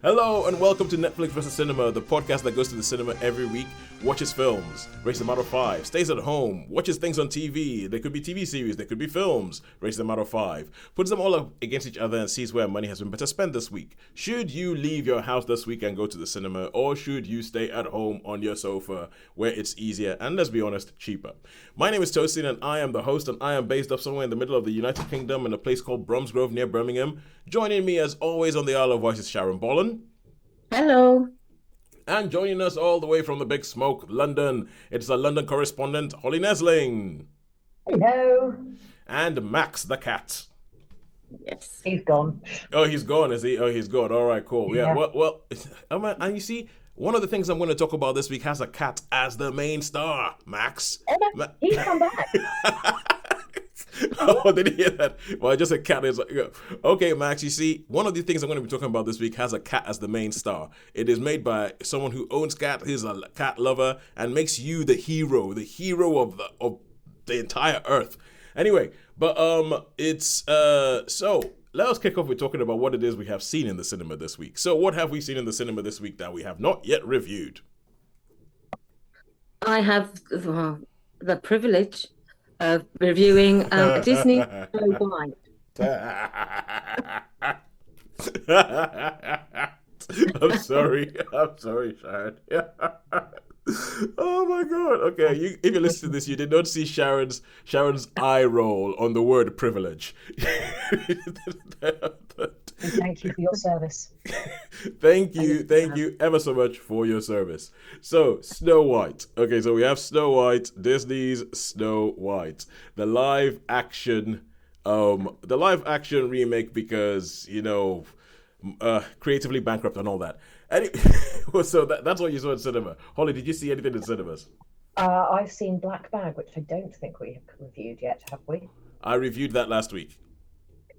Hello and welcome to Netflix vs. Cinema, the podcast that goes to the cinema every week, watches films, rates them out of 5, stays at home, watches things on TV. They could be TV series, they could be films, rates them out of 5, puts them all up against each other and sees where money has been better spent this week. Should you leave your house this week and go to the cinema, or should you stay at home on your sofa where it's easier and, let's be honest, cheaper? My name is Tosin and I am the host, and I am based up somewhere in the middle of the United Kingdom in a place called Bromsgrove near Birmingham. Joining me as always on the Isle of Wight is Sharon. Hello. And joining us all the way from the Big Smoke, London, it's our London correspondent, Holly Nesling. Hello. And Max the cat. Yes. He's gone. Oh, he's gone, is he? Oh, he's gone. All right, cool. Yeah, Yeah. well, and you see, one of the things I'm going to talk about this week has a cat as the main star, Max. Oh, no, he's come back. Oh, did you hear that? Well, just a cat is okay, Max. You see, one of the things I'm going to be talking about this week has a cat as the main star. It is made by someone who owns cat, who's a cat lover, and makes you the hero of the entire earth. Anyway, but it's so let us kick off with talking about what it is we have seen in the cinema this week. So, what have we seen in the cinema this week that we have not yet reviewed? I have the privilege of reviewing Disney Snow White. I'm sorry, Sharon. Oh my God. Okay, if you listen to this, you did not see Sharon's eye roll on the word privilege. Thank you for your service. Thank you ever so much for your service. So, Snow White. Okay, so we have Snow White, Disney's Snow White, the live action remake, because creatively bankrupt and all that. So that's what you saw in cinema. Holly, did you see anything in cinemas? I've seen Black Bag, which I don't think we have reviewed yet, have we? I reviewed that last week.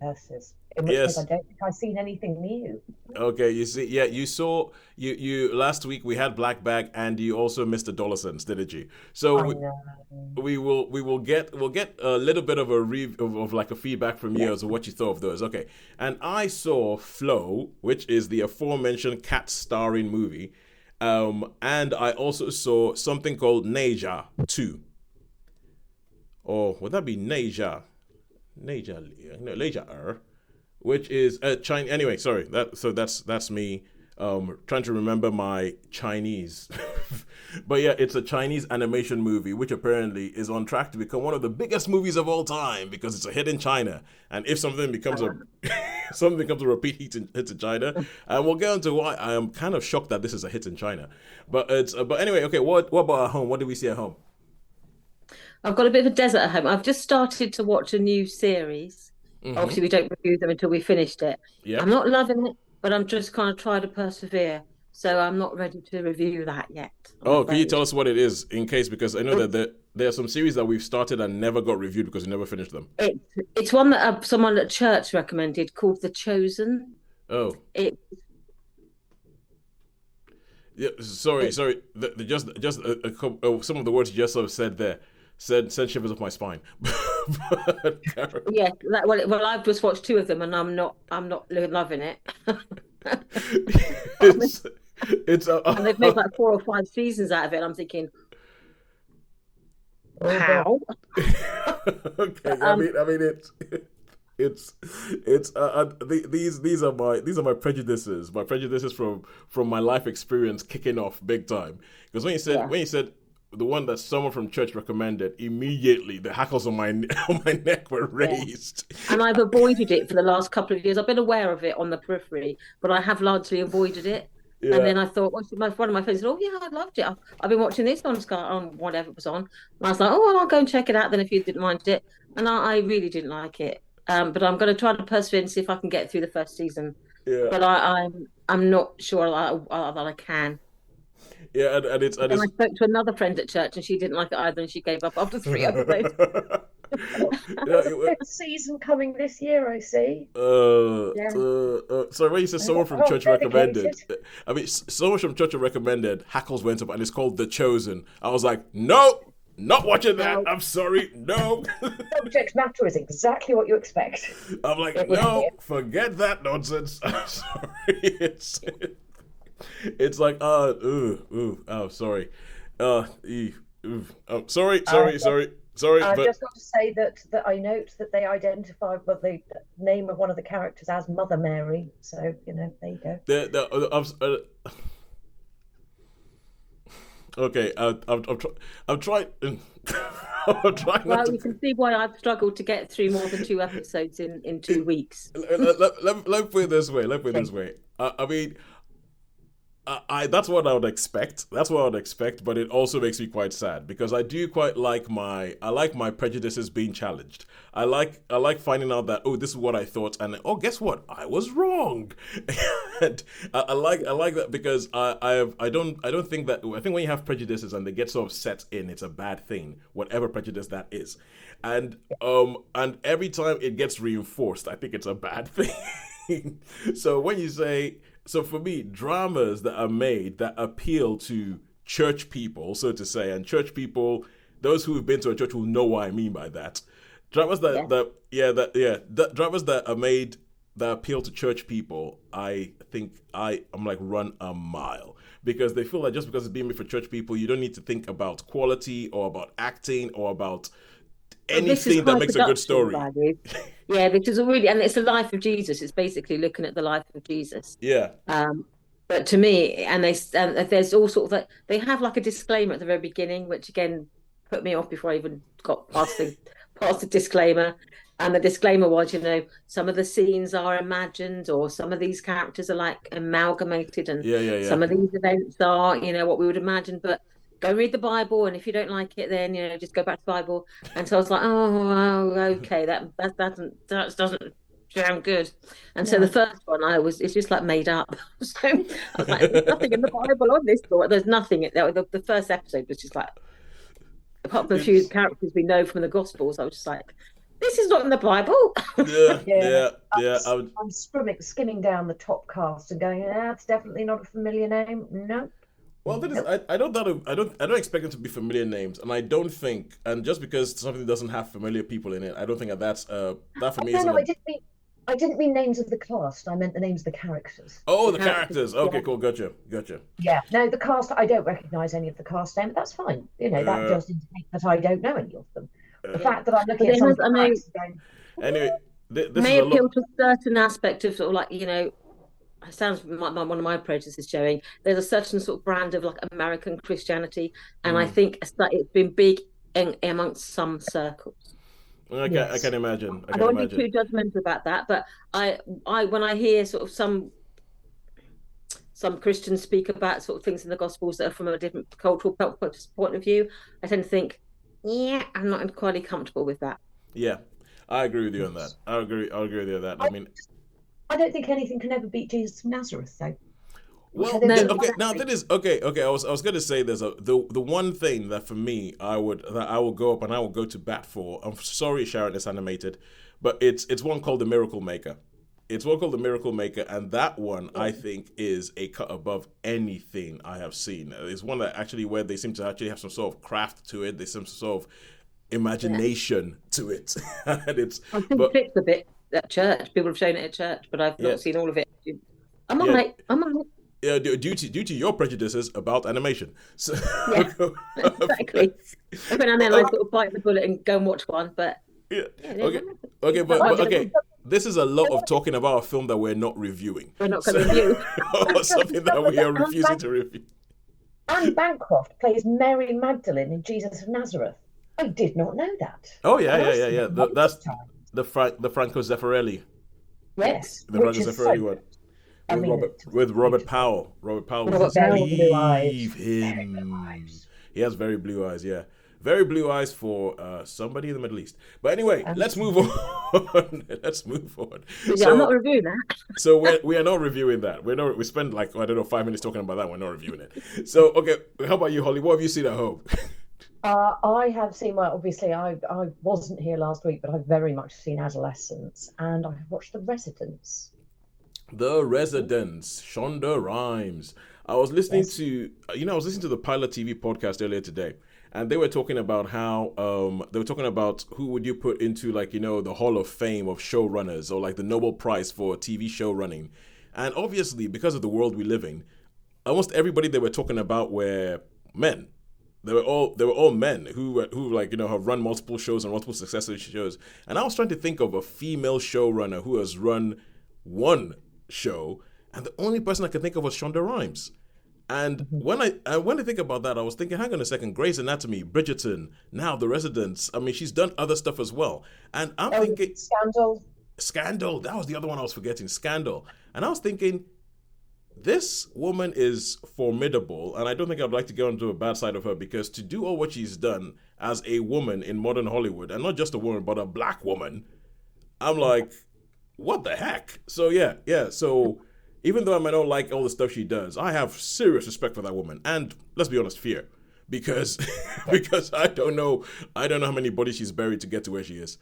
Curses. In which Yes. case I don't think I've seen anything new. Okay, you see, yeah, you saw you last week we had Black Bag, and you also missed Adolescents, didn't you? So I know. we'll get a little bit of a of like a feedback from you as to what you thought of those. Okay, and I saw Flow, which is the aforementioned cat starring movie, and I also saw something called Ne Zha 2. Or would that be Ne Zha? Ne Zha, which is Chinese. Anyway, sorry. That's me trying to remember my Chinese. But yeah, it's a Chinese animation movie, which apparently is on track to become one of the biggest movies of all time because it's a hit in China. And if something becomes a repeat hit in China, and we'll get into why I am kind of shocked that this is a hit in China. But it's but anyway, okay. What about at home? What do we see at home? I've got a bit of a desert at home. I've just started to watch a new series. Mm-hmm. Obviously, we don't review them until we finished it. Yeah. I'm not loving it, but I'm just kind of trying to persevere. So I'm not ready to review that yet. Oh, can you tell us what it is in case, because I know that there are some series that we've started and never got reviewed because we never finished them. It's one that someone at church recommended called The Chosen. Oh. Yeah, sorry. Just some of the words you just sort of said there sent shivers up my spine. Yeah, well, I've just watched 2 of them and I'm not loving it. And they've made like 4 or 5 seasons out of it. And I'm thinking, how? Okay, I mean it's these are my prejudices. My prejudices from my life experience kicking off big time. Because when you said the one that someone from church recommended, immediately the hackles on my neck were raised. Yeah. And I've avoided it for the last couple of years. I've been aware of it on the periphery, but I have largely avoided it. Yeah. And then I thought, one of my friends said, "Oh yeah, I loved it. I've been watching this on whatever it was on." And I was like, "Oh, well, I'll go and check it out then if you didn't mind it." And I really didn't like it. But I'm going to try to persevere and see if I can get through the first season. Yeah. But I'm not sure that I can. Yeah, and it's. And I spoke to another friend at church, and she didn't like it either, and she gave up after 3 episodes. Season coming this year, I see. So when you said someone from church recommended, I mean, someone from church recommended, hackles went up, and it's called The Chosen. I was like, no, Not watching that. I'm sorry. No. Subject matter is exactly what you expect. I'm like, no, forget that nonsense. I'm sorry. It's like, sorry. Sorry. I've But just got to say that I note that they identify the name of one of the characters as Mother Mary. So, there you go. Okay, I'm trying. I'm trying. Well, you can see why I've struggled to get through more than 2 episodes in 2 weeks. Let me put it this way. I mean, that's what I would expect. But it also makes me quite sad because I do quite like my prejudices being challenged. I like finding out that this is what I thought, and guess what? I was wrong. And I like that because I think when you have prejudices and they get sort of set in, it's a bad thing, whatever prejudice that is. And every time it gets reinforced, I think it's a bad thing. So when you say, so for me, dramas that are made that appeal to church people, so to say, and church people, those who have been to a church will know what I mean by that. Dramas dramas that are made that appeal to church people, I think I'm like run a mile because they feel like just because it's being made for church people, you don't need to think about quality or about acting or about anything that makes a good story. Yeah, this is and it's the life of Jesus. It's basically looking at the life of Jesus. Yeah. But to me, and there's all sorts of they have like a disclaimer at the very beginning, which again put me off before I even got past the disclaimer. And the disclaimer was, some of the scenes are imagined, or some of these characters are like amalgamated, and some of these events are, what we would imagine, but. Go read the Bible, and if you don't like it, then just go back to the Bible. And so I was like, okay, that doesn't sound good. And so the first one, it's just like made up. So I was like, there's nothing in the Bible on this. There's nothing. The first episode was just like, apart from a few characters we know from the Gospels, I was just like, this is not in the Bible. I'm skimming down the top cast and going, it's definitely not a familiar name. No. Well, I don't expect them to be familiar names, and I don't think, and just because something doesn't have familiar people in it, I don't think that for me. I didn't mean names of the cast. I meant the names of the characters. Oh, the characters. Okay, cool. Gotcha. Yeah. No, the cast. I don't recognise any of the cast names. That's fine. That does indicate that I don't know any of them. The fact that I'm looking at some of the characters going. Anyway, this may appeal to a certain aspect of sort of like it sounds like one of my prejudices showing. There's a certain sort of brand of like American Christianity, and I think it's been big amongst some circles. I can imagine. I don't want to be too judgmental about that, but I when I hear sort of some Christians speak about sort of things in the Gospels that are from a different cultural point of view, I tend to think, I'm not entirely comfortable with that. Yeah, I agree with you on that. I'll agree with you on that. I mean, I don't think anything can ever beat Jesus from Nazareth, though. Well, okay. Now that is okay. I was going to say there's the one thing that for me I will go up and I will go to bat for. I'm sorry, Sharon, it's animated, but it's one called The Miracle Maker. It's one called The Miracle Maker, and that one I think is a cut above anything I have seen. It's one that actually where they seem to actually have some sort of craft to it. There's some sort of imagination to it, and I think it fits a bit. At church, people have shown it at church, but I've not seen all of it. I'm on it. Yeah, due to your prejudices about animation. So, exactly. Every now and then I sort of bite the bullet and go and watch one, but okay. This is a lot of talking about a film that we're not reviewing. We're not going to review. Or something that we are refusing to review. Anne Bancroft plays Mary Magdalene in Jesus of Nazareth. I did not know that. Oh yeah. That's the Franco Zeffirelli. Yes, the Franco Zeffirelli one. With Robert Powell. Robert Powell was blue eyes. He has very blue eyes. Yeah, very blue eyes for somebody in the Middle East. But anyway, let's move on. I'm not reviewing that. So we are not reviewing that. We spent 5 minutes talking about that. We're not reviewing it. So okay, how about you, Holly? What have you seen at home? I have seen, obviously I wasn't here last week, but I've very much seen Adolescence, and I have watched The Residents. The Residents, Shonda Rhimes. I was listening to the Pilot TV podcast earlier today, and they were talking about how they were talking about who would you put into like the Hall of Fame of showrunners, or like the Nobel Prize for TV show running, and obviously because of the world we live in, almost everybody they were talking about were men. They were all men who like have run multiple shows and multiple successful shows. And I was trying to think of a female showrunner who has run one show, and the only person I could think of was Shonda Rhimes. And when I think about that, I was thinking, hang on a second, Grey's Anatomy, Bridgerton, now The Residents. I mean, she's done other stuff as well. And I'm thinking Scandal. That was the other one I was forgetting, Scandal. And I was thinking, this woman is formidable, and I don't think I'd like to get onto a bad side of her, because to do all what she's done as a woman in modern Hollywood, and not just a woman, but a black woman, I'm like, what the heck? So yeah. So even though I might not like all the stuff she does, I have serious respect for that woman, and let's be honest, fear, because I don't know how many bodies she's buried to get to where she is.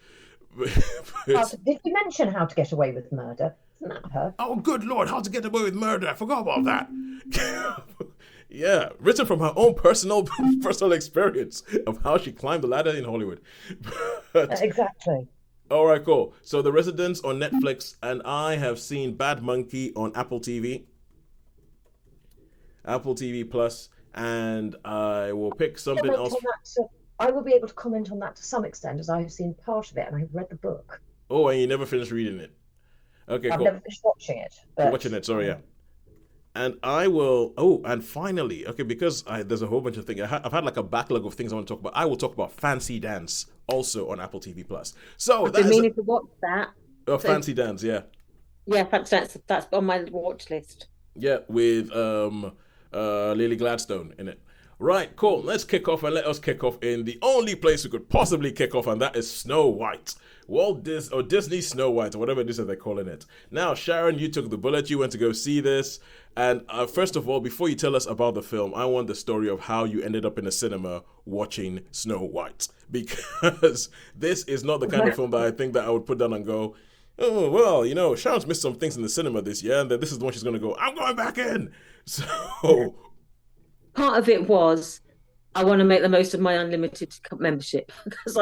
Did you mention How to Get Away with Murder? Isn't that her? Oh, good Lord, How to Get Away with Murder. I forgot about that. Yeah, written from her own personal experience of how she climbed the ladder in Hollywood. Exactly. All right, cool. So The Residents on Netflix, and I have seen Bad Monkey on Apple TV Plus, and I will pick something else. I will be able to comment on that to some extent, as I have seen part of it and I've read the book. Oh, and you never finished reading it. Okay, I've cool. never finished watching it. But... Watching it, sorry, yeah. And I will, and finally, okay, because there's a whole bunch of things. I've had like a backlog of things I want to talk about. I will talk about Fancy Dance, also on Apple TV Plus. So I've been meaning to watch that. Fancy Dance, yeah. Yeah, Fancy Dance, that's on my watch list. Yeah, with Lily Gladstone in it. Right, cool. Let's kick off, and let us kick off in the only place we could possibly kick off, and that is Snow White. Disney Snow White, or whatever it is that they're calling it. Now, Sharon, you took the bullet. You went to go see this. And first of all, before you tell us about the film, I want the story of how you ended up in a cinema watching Snow White. Because this is not the kind of film that I think that I would put down and go, oh, well, Sharon's missed some things in the cinema this year, and then this is the one she's going to go, I'm going back in. So... Part of it was I want to make the most of my unlimited membership, because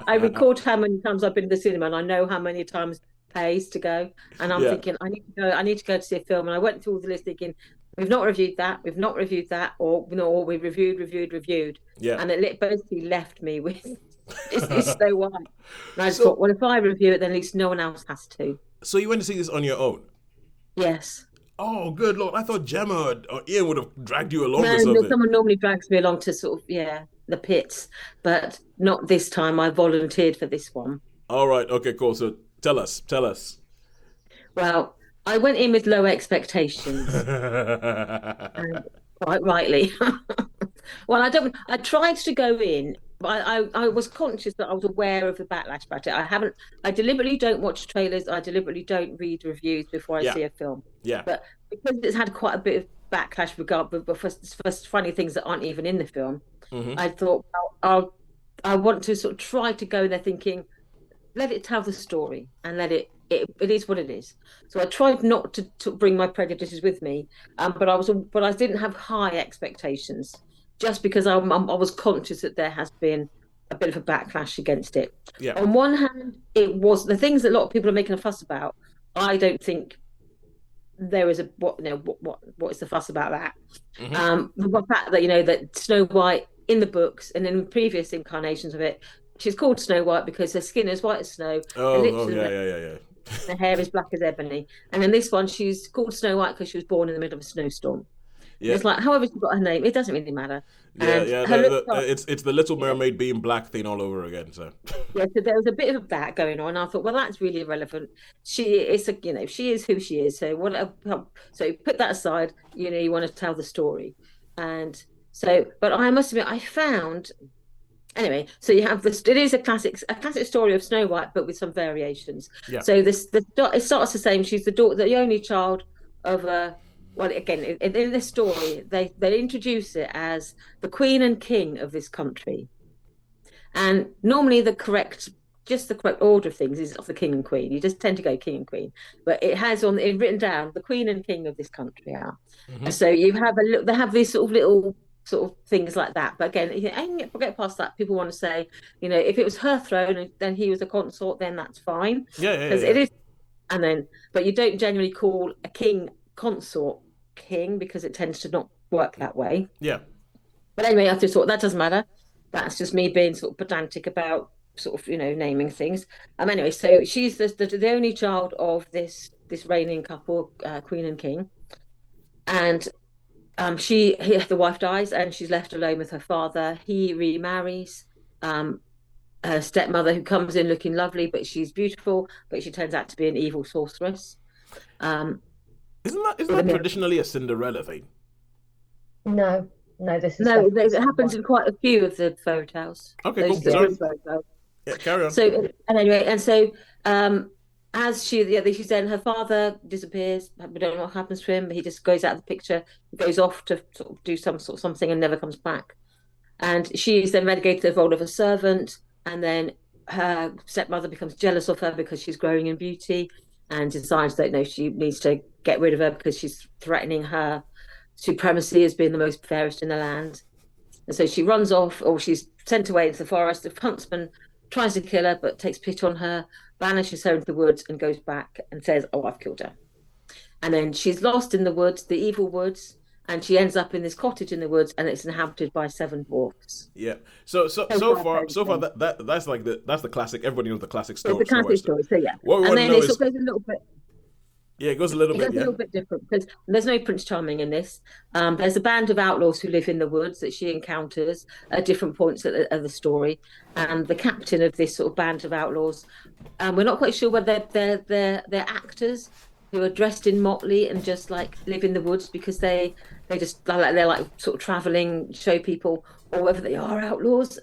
I record how many times I've been to the cinema, and I know how many times it pays to go, and I'm thinking I need to go to see a film, and I went through all the list thinking we've not reviewed that, or we reviewed, and it basically left me with it's Snow White, and I just thought, well, if I review it, then at least no one else has to. So you went to see this on your own? Yes. Oh, good Lord. I thought Gemma or Ian would have dragged you along or something. No, someone normally drags me along to sort of, the pits, but not this time. I volunteered for this one. All right. Okay, cool. So tell us. Well, I went in with low expectations. Quite rightly. Well, I tried to go in, but I was conscious that I was aware of the backlash about it. I deliberately don't watch trailers. I deliberately don't read reviews before I see a film. Yeah. But because it's had quite a bit of backlash for funny things that aren't even in the film, I thought, well, I want to sort of try to go there thinking, let it tell the story, and it is what it is. So I tried not to bring my prejudices with me, but I didn't have high expectations, just because I was conscious that there has been a bit of a backlash against it. Yeah. On one hand, it was the things that a lot of people are making a fuss about. I don't think there is what is the fuss about that? The fact that that Snow White in the books and in previous incarnations of it, she's called Snow White because her skin is white as snow. Yeah. Her hair is black as ebony. And in this one, she's called Snow White because she was born in the middle of a snowstorm. Yeah. It's like, however she got her name, it doesn't really matter. It's the Little Mermaid being black thing all over again. So so there was a bit of that going on. I thought, well, that's really irrelevant. She is who she is. So put that aside. You want to tell the story, and so. But I must admit, I found. Anyway, so you have this. It is a classic story of Snow White, but with some variations. Yeah. So it starts the same. She's the only child of a. Well, again, in this story, they introduce it as the queen and king of this country, and normally the correct order of things is of the king and queen. You just tend to go king and queen, but it has written down the queen and king of this country are. So you have they have these sort of little sort of things like that. But again, and get past that. People want to say, if it was her throne and then he was a consort, then that's fine. Because it is. And then, but you don't generally call a king consort king, because it tends to not work that way. Yeah. But anyway, I just thought that doesn't matter. That's just me being sort of pedantic about sort of naming things. Anyway, so she's the only child of this reigning couple, queen and king, and the wife dies and she's left alone with her father. He remarries her stepmother, who comes in looking lovely, but she's beautiful, but she turns out to be an evil sorceress. Isn't that traditionally a Cinderella thing? No, this is it happens in quite a few of the fairy tales. Okay, cool. Sorry. Yeah, carry on. So as she's then, her father disappears. We don't know what happens to him. He just goes out of the picture, goes off to sort of do something and never comes back. And she's then relegated to the role of a servant. And then her stepmother becomes jealous of her because she's growing in beauty, and decides that she needs to get rid of her because she's threatening her supremacy as being the most fairest in the land. And so she runs off, or she's sent away into the forest. The huntsman tries to kill her, but takes pity on her, banishes her into the woods, and goes back and says, "Oh, I've killed her." And then she's lost in the woods, the evil woods, and she ends up in this cottage in the woods, and it's inhabited by 7 dwarfs. Yeah. So far, that's the classic. Everybody knows the classic story. It's the classic story. So yeah. And then it goes a little bit. Yeah, it goes a little bit. A little bit different, because there's no Prince Charming in this. There's a band of outlaws who live in the woods that she encounters at different points of the story, and the captain of this sort of band of outlaws, we're not quite sure whether they're actors who are dressed in motley and just like live in the woods because they're like sort of traveling show people, or whether they are outlaws,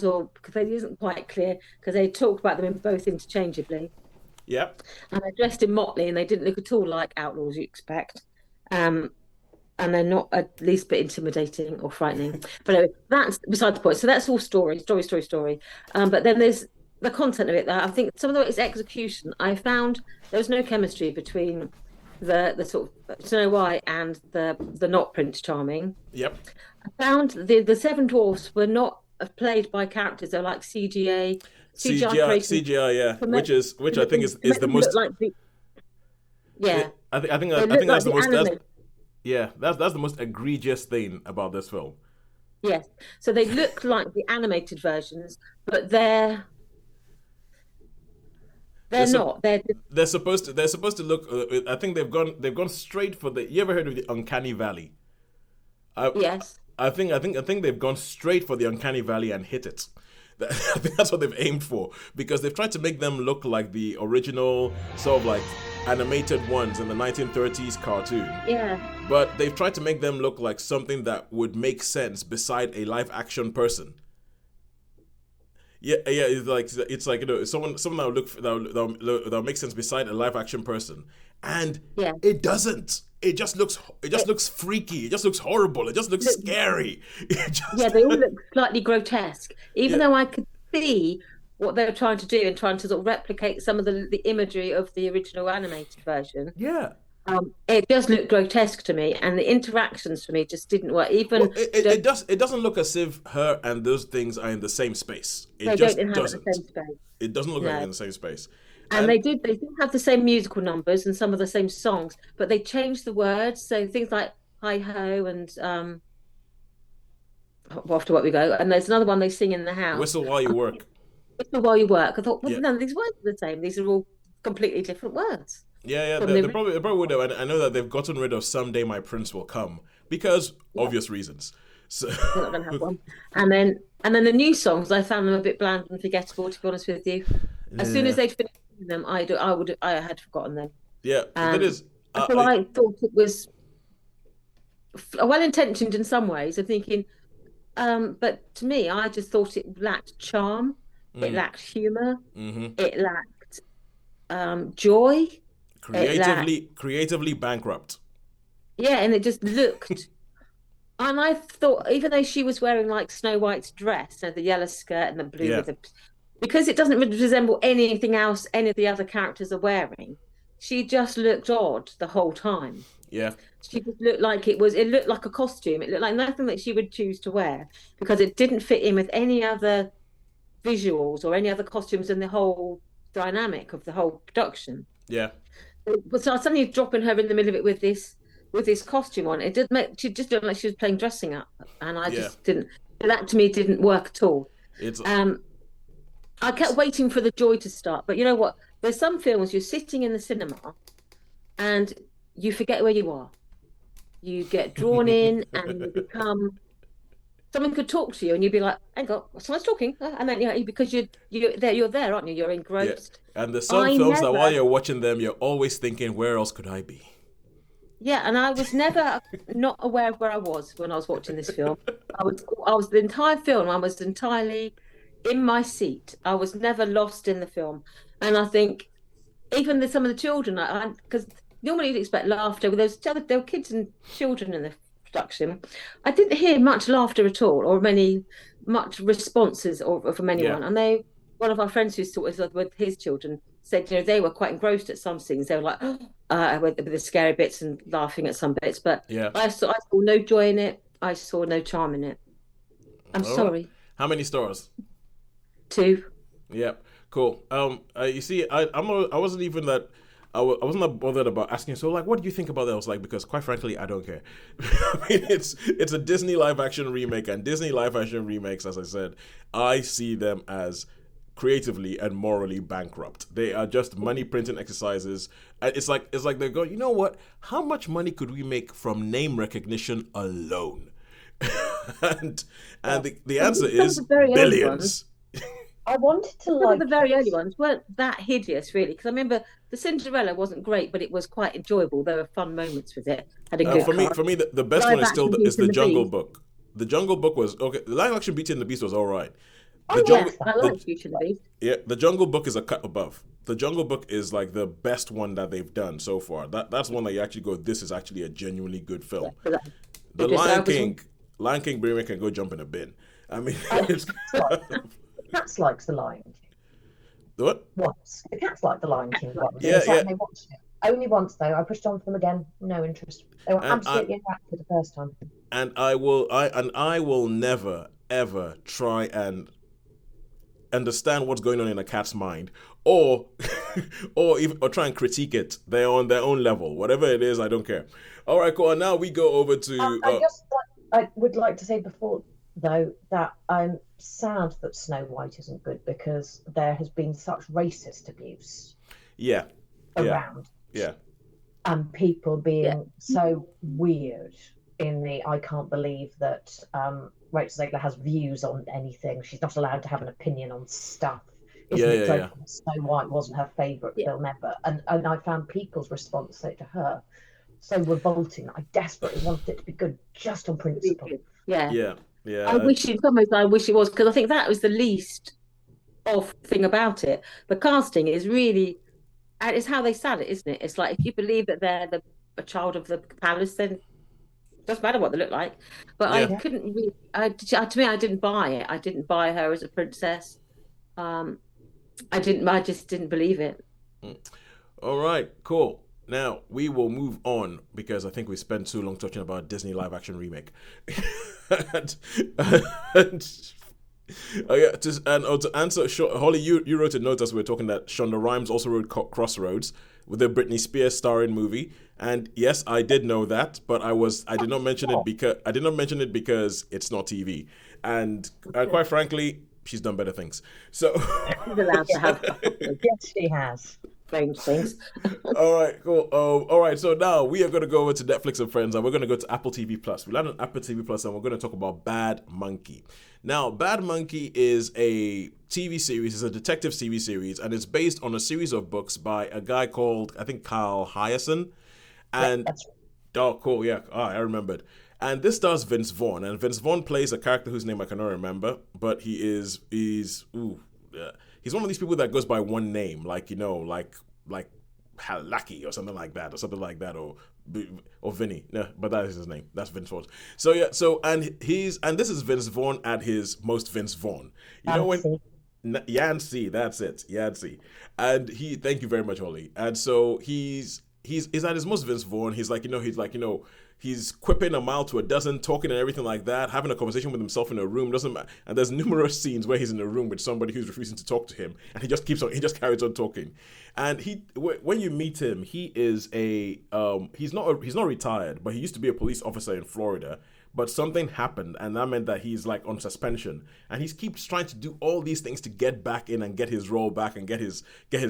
or because it isn't quite clear, because they talk about them both interchangeably. Yeah. And they're dressed in motley, and they didn't look at all like outlaws you expect. And they're not at least a bit intimidating or frightening. But anyway, that's beside the point. So that's all story. But then there's the content of it. I think some of its execution, I found there was no chemistry between the sort of Snow White and the not Prince Charming. Yep. I found the 7 dwarfs were not played by characters. They're like CGI, yeah, which I think is the most. I think that's the most. That's the most egregious thing about this film. Yes, so they look like the animated versions, but they're not. They're supposed to look. I think they've gone straight for the. You ever heard of the Uncanny Valley? Yes. I think they've gone straight for the Uncanny Valley and hit it. I think that's what they've aimed for, because they've tried to make them look like the original sort of like animated ones in the 1930s cartoon. Yeah. But they've tried to make them look like something that would make sense beside a live action person. Yeah. It's like someone that'll make sense beside a live action person, and it doesn't. It just looks freaky. It just looks horrible. It just looks scary. They all look slightly grotesque. Even though I could see what they were trying to do and trying to sort of replicate some of the imagery of the original animated version. Yeah. It does look grotesque to me, and the interactions for me just didn't work. It doesn't look as if her and those things are in the same space. It just doesn't. The same space. It doesn't look like they're in the same space. And they do have the same musical numbers and some of the same songs, but they changed the words. So things like "Hi Ho" and "After What We Go," and there's another one they sing in the house. "Whistle While You Work." Whistle While You Work. I thought, none of these words are the same. These are all completely different words. Yeah. They probably would have. And I know that they've gotten rid of "Someday My Prince Will Come" because obvious reasons. So they're not going to have one. And then the new songs, I found them a bit bland and forgettable. To be honest with you, as soon as they'd finished them, I had forgotten them. Yeah, that is. So I thought it was well intentioned in some ways. I'm thinking, but to me, I just thought it lacked charm. It lacked humor. It lacked joy. Creatively bankrupt. Yeah, and it just looked. And I thought, even though she was wearing like Snow White's dress, the yellow skirt and the blue with the. Because it doesn't resemble anything else any of the other characters are wearing, she just looked odd the whole time. Yeah. She just looked like it looked like a costume. It looked like nothing that she would choose to wear because it didn't fit in with any other visuals or any other costumes in the whole dynamic of the whole production. Yeah. But so suddenly dropping her in the middle of it with this costume on, it did make she just looked like she was playing dressing up, and I just didn't. That to me didn't work at all. It's I kept waiting for the joy to start, but you know what? There's some films you're sitting in the cinema and you forget where you are. You get drawn in and you become. Someone could talk to you and you'd be like, "Hang on, someone's talking," and then because you're there, aren't you? You're engrossed. Yeah. And there's some films that while you're watching them, you're always thinking, "Where else could I be?" Yeah, and I was never not aware of where I was when I was watching this film. I was the entire film. I was entirely in my seat. I was never lost in the film, and I think even some of the children, because normally you'd expect laughter. There were kids and children in the production. I didn't hear much laughter at all, or much responses from anyone. Yeah. And one of our friends who saw it with his children said, they were quite engrossed at some scenes. They were like, with the scary bits and laughing at some bits. But I saw no joy in it. I saw no charm in it. I'm sorry. Right. How many stars? 2. Yep. Cool. You see, I wasn't even that. I wasn't that bothered about asking. So, like, what do you think about that? I was like, because quite frankly, I don't care. I mean, it's a Disney live action remake, and Disney live action remakes, as I said, I see them as creatively and morally bankrupt. They are just money printing exercises. And it's like they're going, you know what? How much money could we make from name recognition alone? and the answer is billions. I wanted to like the very early ones weren't that hideous, really, because I remember the Cinderella wasn't great, but it was quite enjoyable. There were fun moments with it. Had a good for me, the best one is still the Jungle Book. The Jungle Book was okay. The live action Beauty and the Beast was all right. I like Beauty and the Beast. Yeah, the Jungle Book is a cut above. The Jungle Book is like the best one that they've done so far. That's one that you actually go, this is actually a genuinely good film. Yeah, the Lion King remake can go jump in a bin. I mean, Cats likes the Lion King. What? Once. The cats like the Lion King once. Yeah. They watched it. Only once though. I pushed on for them again. No interest. They were absolutely enraptured the first time. And I will never ever try and understand what's going on in a cat's mind, or try and critique it. They're on their own level. Whatever it is, I don't care. All right, cool. And now we go over to. I would like to say before, though, that I'm sad that Snow White isn't good because there has been such racist abuse. Around. Yeah. And people being so weird in the I can't believe that Rachel Zegler has views on anything. She's not allowed to have an opinion on stuff. Snow White wasn't her favourite film ever. And I found people's response to her so revolting. I desperately wanted it to be good just on principle. Yeah. I wish it was, because I think that was the least off thing about it. The casting is really, and it's how they sell it, isn't it? It's like if you believe that they're a child of the palace, then it doesn't matter what they look like. But I couldn't really. To me, I didn't buy it. I didn't buy her as a princess. I just didn't believe it. All right, cool. Now we will move on because I think we spent too long talking about Disney live action remake. To answer, Holly, you wrote a note as we were talking that Shonda Rhimes also wrote Crossroads with the Britney Spears starring movie, and yes, I did know that, but I did not mention it because it's not TV, and quite frankly, she's done better things. So she's allowed to have. Yes, she has. Strange things. All right, cool. All right, so now we are going to go over to Netflix and Friends, and we're going to go to Apple TV Plus. We landed on Apple TV Plus, and we're going to talk about Bad Monkey. Now, Bad Monkey is a TV series, it's a detective TV series, and it's based on a series of books by a guy called, I think, Carl Hiaasen. And oh, cool, yeah, I remembered. And this stars Vince Vaughn, and Vince Vaughn plays a character whose name I cannot remember, but he's one of these people that goes by one name, like Halaki or something like that, or Vinny. No, but that is his name. That's Vince Vaughn. So yeah, and this is Vince Vaughn at his most Vince Vaughn. You know when Yancy, that's it, Yancy, and thank you very much, Holly. And so he's at his most Vince Vaughn. He's quipping a mile to a dozen, talking and everything like that, having a conversation with himself in a room. Doesn't matter. And there's numerous scenes where he's in a room with somebody who's refusing to talk to him, and he just carries on talking. And when you meet him, he is he's not retired, but he used to be a police officer in Florida. But something happened, and that meant that he's like on suspension, and he keeps trying to do all these things to get back in and get his role back and get his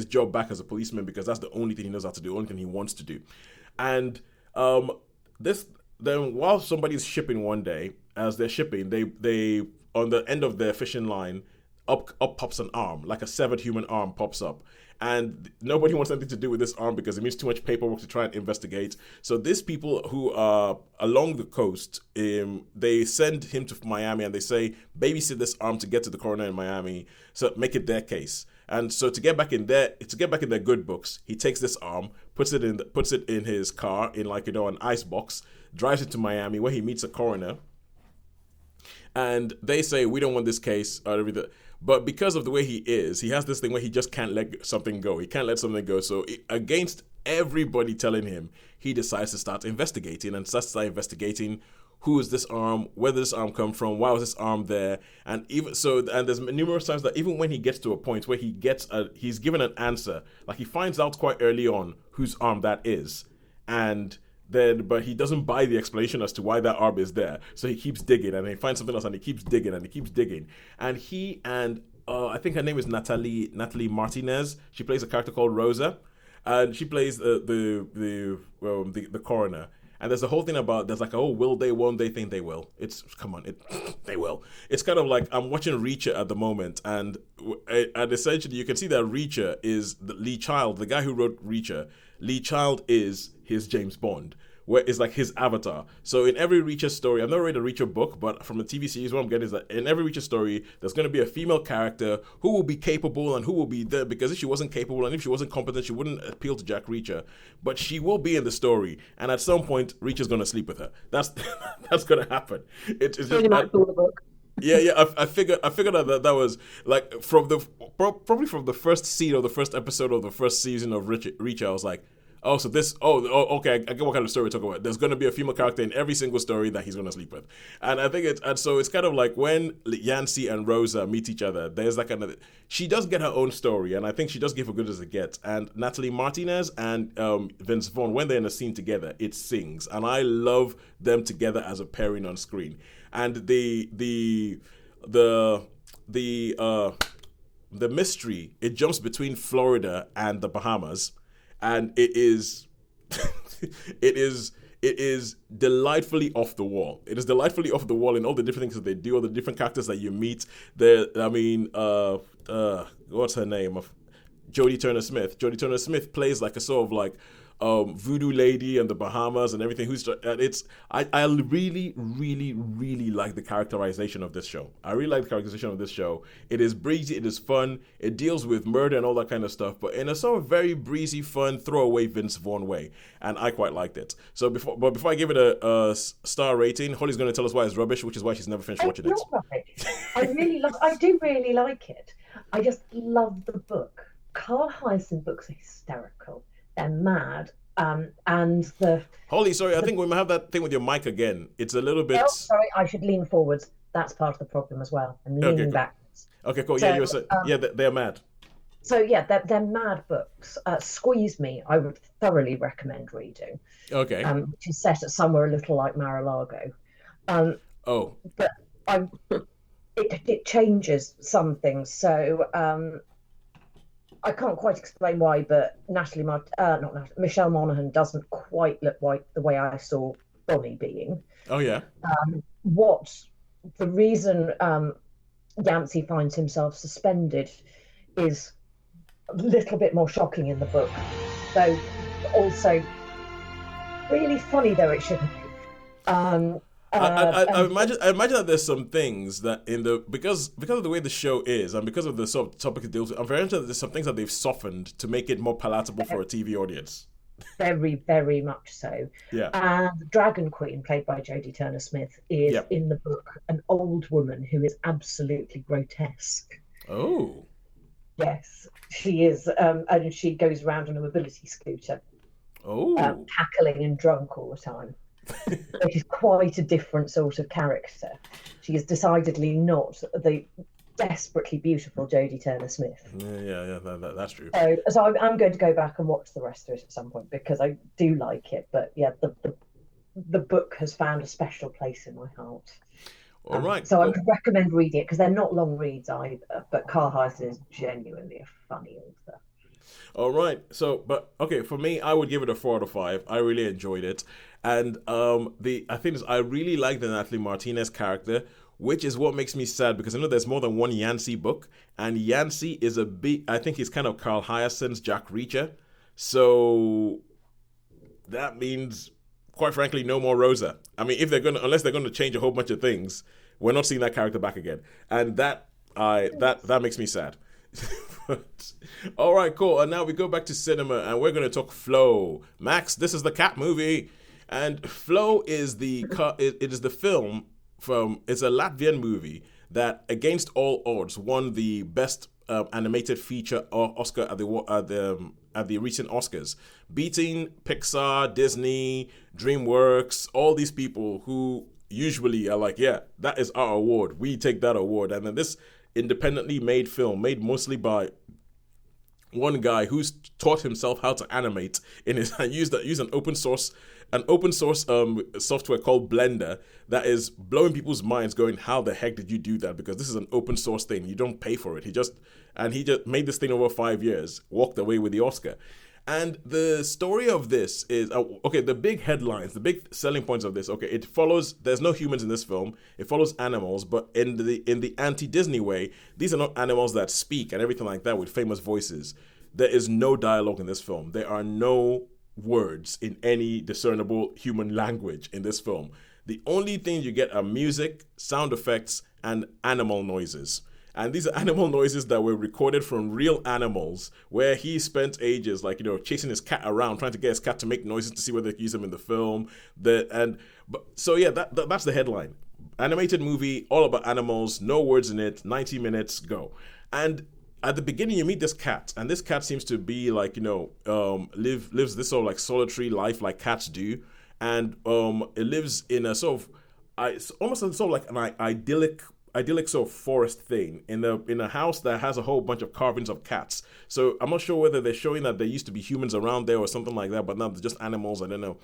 job back as a policeman, because that's the only thing he knows how to do, the only thing he wants to do. And then while somebody's shipping one day, as they're shipping, they on the end of their fishing line, up pops an arm, like a severed human arm pops up. And nobody wants anything to do with this arm because it means too much paperwork to try and investigate. So these people who are along the coast, they send him to Miami and they say, babysit this arm to get to the coroner in Miami, so make it their case. And so to get back in their good books, he takes this arm, puts it in his car in an ice box, drives it to Miami where he meets a coroner. And they say, we don't want this case or everything. But because of the way he has this thing where he just can't let something go. He can't let something go. So against everybody telling him, he decides to start investigating who is this arm, where did this arm come from, why was this arm there? And there's numerous times that even when he gets to a point where he's given an answer, like he finds out quite early on whose arm that is. But he doesn't buy the explanation as to why that arm is there. So he keeps digging and he finds something else and he keeps digging and he keeps digging. And I think her name is Natalie Martinez. She plays a character called Rosa. And she plays the coroner. And there's a whole thing about, there's like, will they, won't they? Think they will. They will. It's kind of like, I'm watching Reacher at the moment, and essentially you can see that Reacher is Lee Child, the guy who wrote Reacher. Lee Child is his James Bond, where it's like his avatar. So in every Reacher story, I've never read a Reacher book, but from the TV series, what I'm getting is that in every Reacher story, there's going to be a female character who will be capable and who will be there, because if she wasn't capable and if she wasn't competent, she wouldn't appeal to Jack Reacher. But she will be in the story, and at some point, Reacher's going to sleep with her. That's going to happen. It's just pretty much all the book. Yeah. I figured that was like probably from the first scene or the first episode of the first season of Reacher. I was like, okay, I get what kind of story we're talking about. There's going to be a female character in every single story that he's going to sleep with. And I think it's kind of like when Yancy and Rosa meet each other, there's like she does get her own story, and I think she does give as good as it gets. And Natalie Martinez and Vince Vaughn, when they're in a scene together, it sings. And I love them together as a pairing on screen. And the mystery, it jumps between Florida and the Bahamas. And it is delightfully off the wall. It is delightfully off the wall in all the different things that they do, all the different characters that you meet. What's her name? Jodie Turner-Smith. Jodie Turner-Smith plays like a sort of like voodoo lady in the Bahamas and everything. I really, really, really like the characterization of this show. It is breezy, it is fun, it deals with murder and all that kind of stuff, but in a sort of very breezy, fun, throwaway Vince Vaughn way, and I quite liked it. So before I give it a star rating, Holly's going to tell us why it's rubbish, which is why she's never finished watching it. It's not rubbish. I do really like it. I just love the book. Carl Hiaasen books are hysterical. They're mad. And the Holly, sorry, I think we might have that thing with your mic again. It's a little bit. Oh, sorry, I should lean forwards. That's part of the problem as well. I'm leaning backwards. Okay, cool. So, They're mad. So yeah, they're mad books. Squeeze Me, I would thoroughly recommend reading. Okay. Which is set at somewhere a little like Mar-a-Lago. But it changes some things. So I can't quite explain why, but Michelle Monaghan doesn't quite look like the way I saw Bonnie being. Oh yeah. The reason Yancey finds himself suspended is a little bit more shocking in the book, though also really funny, though it shouldn't be. I imagine that there's some things that because of the way the show is and because of the sort of topic it deals with, I'm very interested that there's some things that they've softened to make it more palatable for a TV audience. Very, very much so. Yeah. And the Dragon Queen, played by Jodie Turner-Smith, is in the book an old woman who is absolutely grotesque. Oh. Yes, she is. And she goes around on a mobility scooter, Oh. cackling and drunk all the time. She's quite a different sort of character. She is decidedly not the desperately beautiful Jodie Turner-Smith. Yeah, that's true. So I'm going to go back and watch the rest of it at some point because I do like it. But yeah, the book has found a special place in my heart. All right. So I would recommend reading it because they're not long reads either. But Carl Hiaasen is genuinely a funny author. All right. So, but okay, for me, I would give it a 4 out of 5. I really enjoyed it, and I think I really like the Natalie Martinez character, which is what makes me sad because I know there's more than one Yancey book, and Yancey is I think he's kind of Carl Hiaasen's Jack Reacher, so that means, quite frankly, no more Rosa. I mean, unless they're gonna change a whole bunch of things, we're not seeing that character back again, and that makes me sad. But, all right, cool. And now we go back to cinema, and we're going to talk Flow. Max, this is the cat movie, and Flow is it is the film from. It's a Latvian movie that, against all odds, won the best animated feature Oscar at the recent Oscars, beating Pixar, Disney, DreamWorks, all these people who usually are like, yeah, that is our award. We take that award, and then this independently made film, made mostly by one guy who's taught himself how to animate in his used an open source software called Blender that is blowing people's minds, going, how the heck did you do that? Because this is an open source thing, you don't pay for it. He just made this thing over 5 years, walked away with the Oscar. And the story of this is, the big headlines, the big selling points of this, it follows, there's no humans in this film, it follows animals, but in the anti-Disney way, these are not animals that speak and everything like that with famous voices. There is no dialogue in this film. There are no words in any discernible human language in this film. The only thing you get are music, sound effects, and animal noises. And these are animal noises that were recorded from real animals, where he spent ages, chasing his cat around, trying to get his cat to make noises to see whether they could use them in the film. That's the headline. Animated movie, all about animals, no words in it, 90 minutes, go. And at the beginning, you meet this cat, and this cat seems to be lives this sort of solitary life like cats do, and it lives in a sort of, almost sort of like an idyllic sort of forest thing in a house that has a whole bunch of carvings of cats. So I'm not sure whether they're showing that there used to be humans around there or something like that, but now they're just animals. I don't know.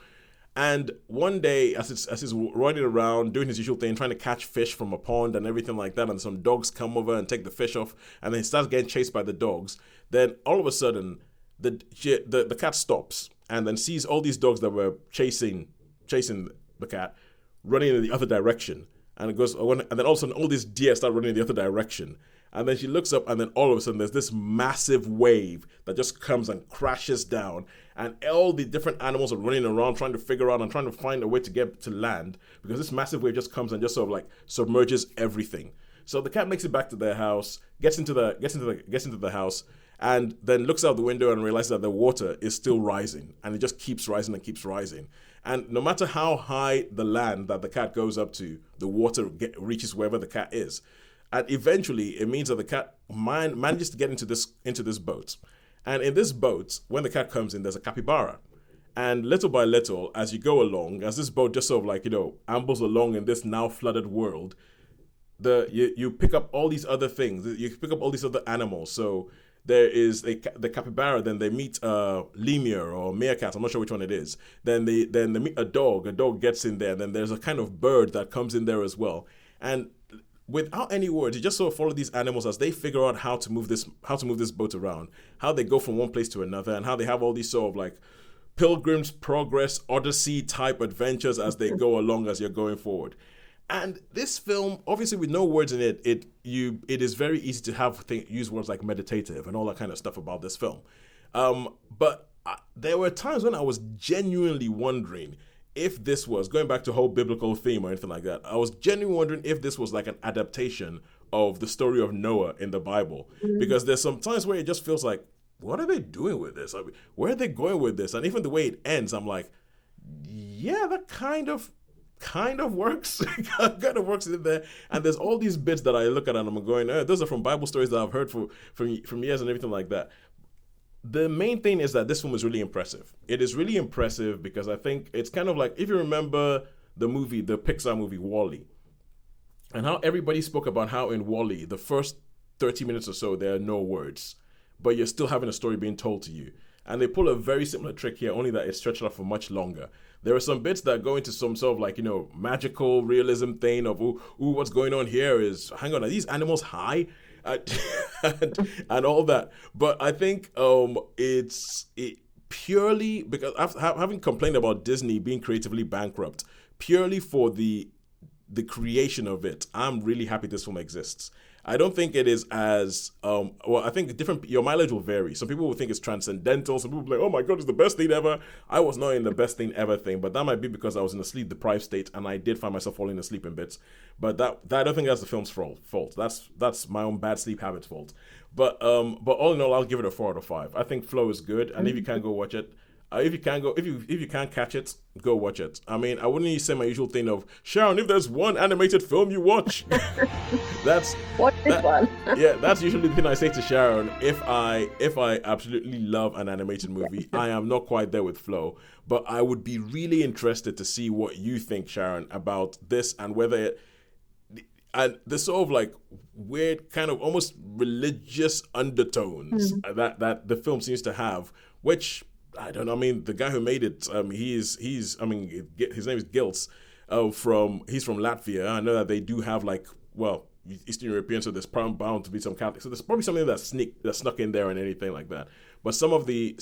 And one day, as he's running around doing his usual thing, trying to catch fish from a pond and everything like that, and some dogs come over and take the fish off, and then he starts getting chased by the dogs. Then all of a sudden, the cat stops and then sees all these dogs that were chasing the cat running in the other direction. And it goes, and then all of a sudden, all these deer start running in the other direction. And then she looks up, and then all of a sudden, there's this massive wave that just comes and crashes down. And all the different animals are running around, trying to figure out and trying to find a way to get to land, because this massive wave just comes and just sort of submerges everything. So the cat makes it back to their house, gets into the house, and then looks out the window and realizes that the water is still rising, and it just keeps rising and keeps rising. And no matter how high the land that the cat goes up to, the water reaches wherever the cat is. And eventually, it means that the cat manages to get into this boat. And in this boat, when the cat comes in, there's a capybara. And little by little, as you go along, as this boat just sort of ambles along in this now flooded world, you pick up all these other things. You pick up all these other animals. So there is the capybara, then they meet lemur or meerkat, I'm not sure which one it is. Then they meet a dog gets in there, then there's a kind of bird that comes in there as well. And without any words, you just sort of follow these animals as they figure out how to move this boat around, how they go from one place to another, and how they have all these sort of Pilgrim's Progress, Odyssey type adventures as they go along as you're going forward. And this film, obviously with no words in it, it is very easy to use words like meditative and all that kind of stuff about this film. But there were times when I was genuinely wondering if this was, going back to a whole biblical theme or anything like that, I was genuinely wondering if this was like an adaptation of the story of Noah in the Bible. Mm-hmm. Because there's some times where it just feels like, what are they doing with this? I mean, where are they going with this? And even the way it ends, I'm like, yeah, that kind of kind of works. Kind of works in there. And there's all these bits that I look at and I'm going, those are from Bible stories that I've heard from years and everything like that. The main thing is that this film is really impressive. It is really impressive because I think it's kind of like, if you remember the Pixar movie WALL-E, and how everybody spoke about how in WALL-E, the first 30 minutes or so, there are no words, but you're still having a story being told to you. And they pull a very similar trick here, only that it's stretched out for much longer. There are some bits that go into some sort of like, magical realism thing of, what's going on here is, hang on, are these animals high? And all that. But I think it's purely because having complained about Disney being creatively bankrupt, purely for the creation of it, I'm really happy this film exists. I don't think it is as I think your mileage will vary. Some people will think it's transcendental. Some people will be like, oh my God, it's the best thing ever. I was not in the best thing ever thing, but that might be because I was in a sleep deprived state and I did find myself falling asleep in bits. But that I don't think that's the film's fault. That's my own bad sleep habits fault. But all in all, I'll give it a 4 out of 5. I think Flow is good, and if you can go watch it, if you can't catch it, go watch it. I mean, I wouldn't say my usual thing of, Sharon, if there's one animated film you watch, watch this one. Yeah, that's usually the thing I say to Sharon if I absolutely love an animated movie. I am not quite there with Flow, but I would be really interested to see what you think, Sharon, about this and whether and the sort of like weird kind of almost religious undertones that the film seems to have, which I don't know. I mean, the guy who made it, his name is Gilts. He's from Latvia. I know that they do have Eastern European, so there's probably bound to be some Catholic. So there's probably something that snuck in there and anything like that. But some of the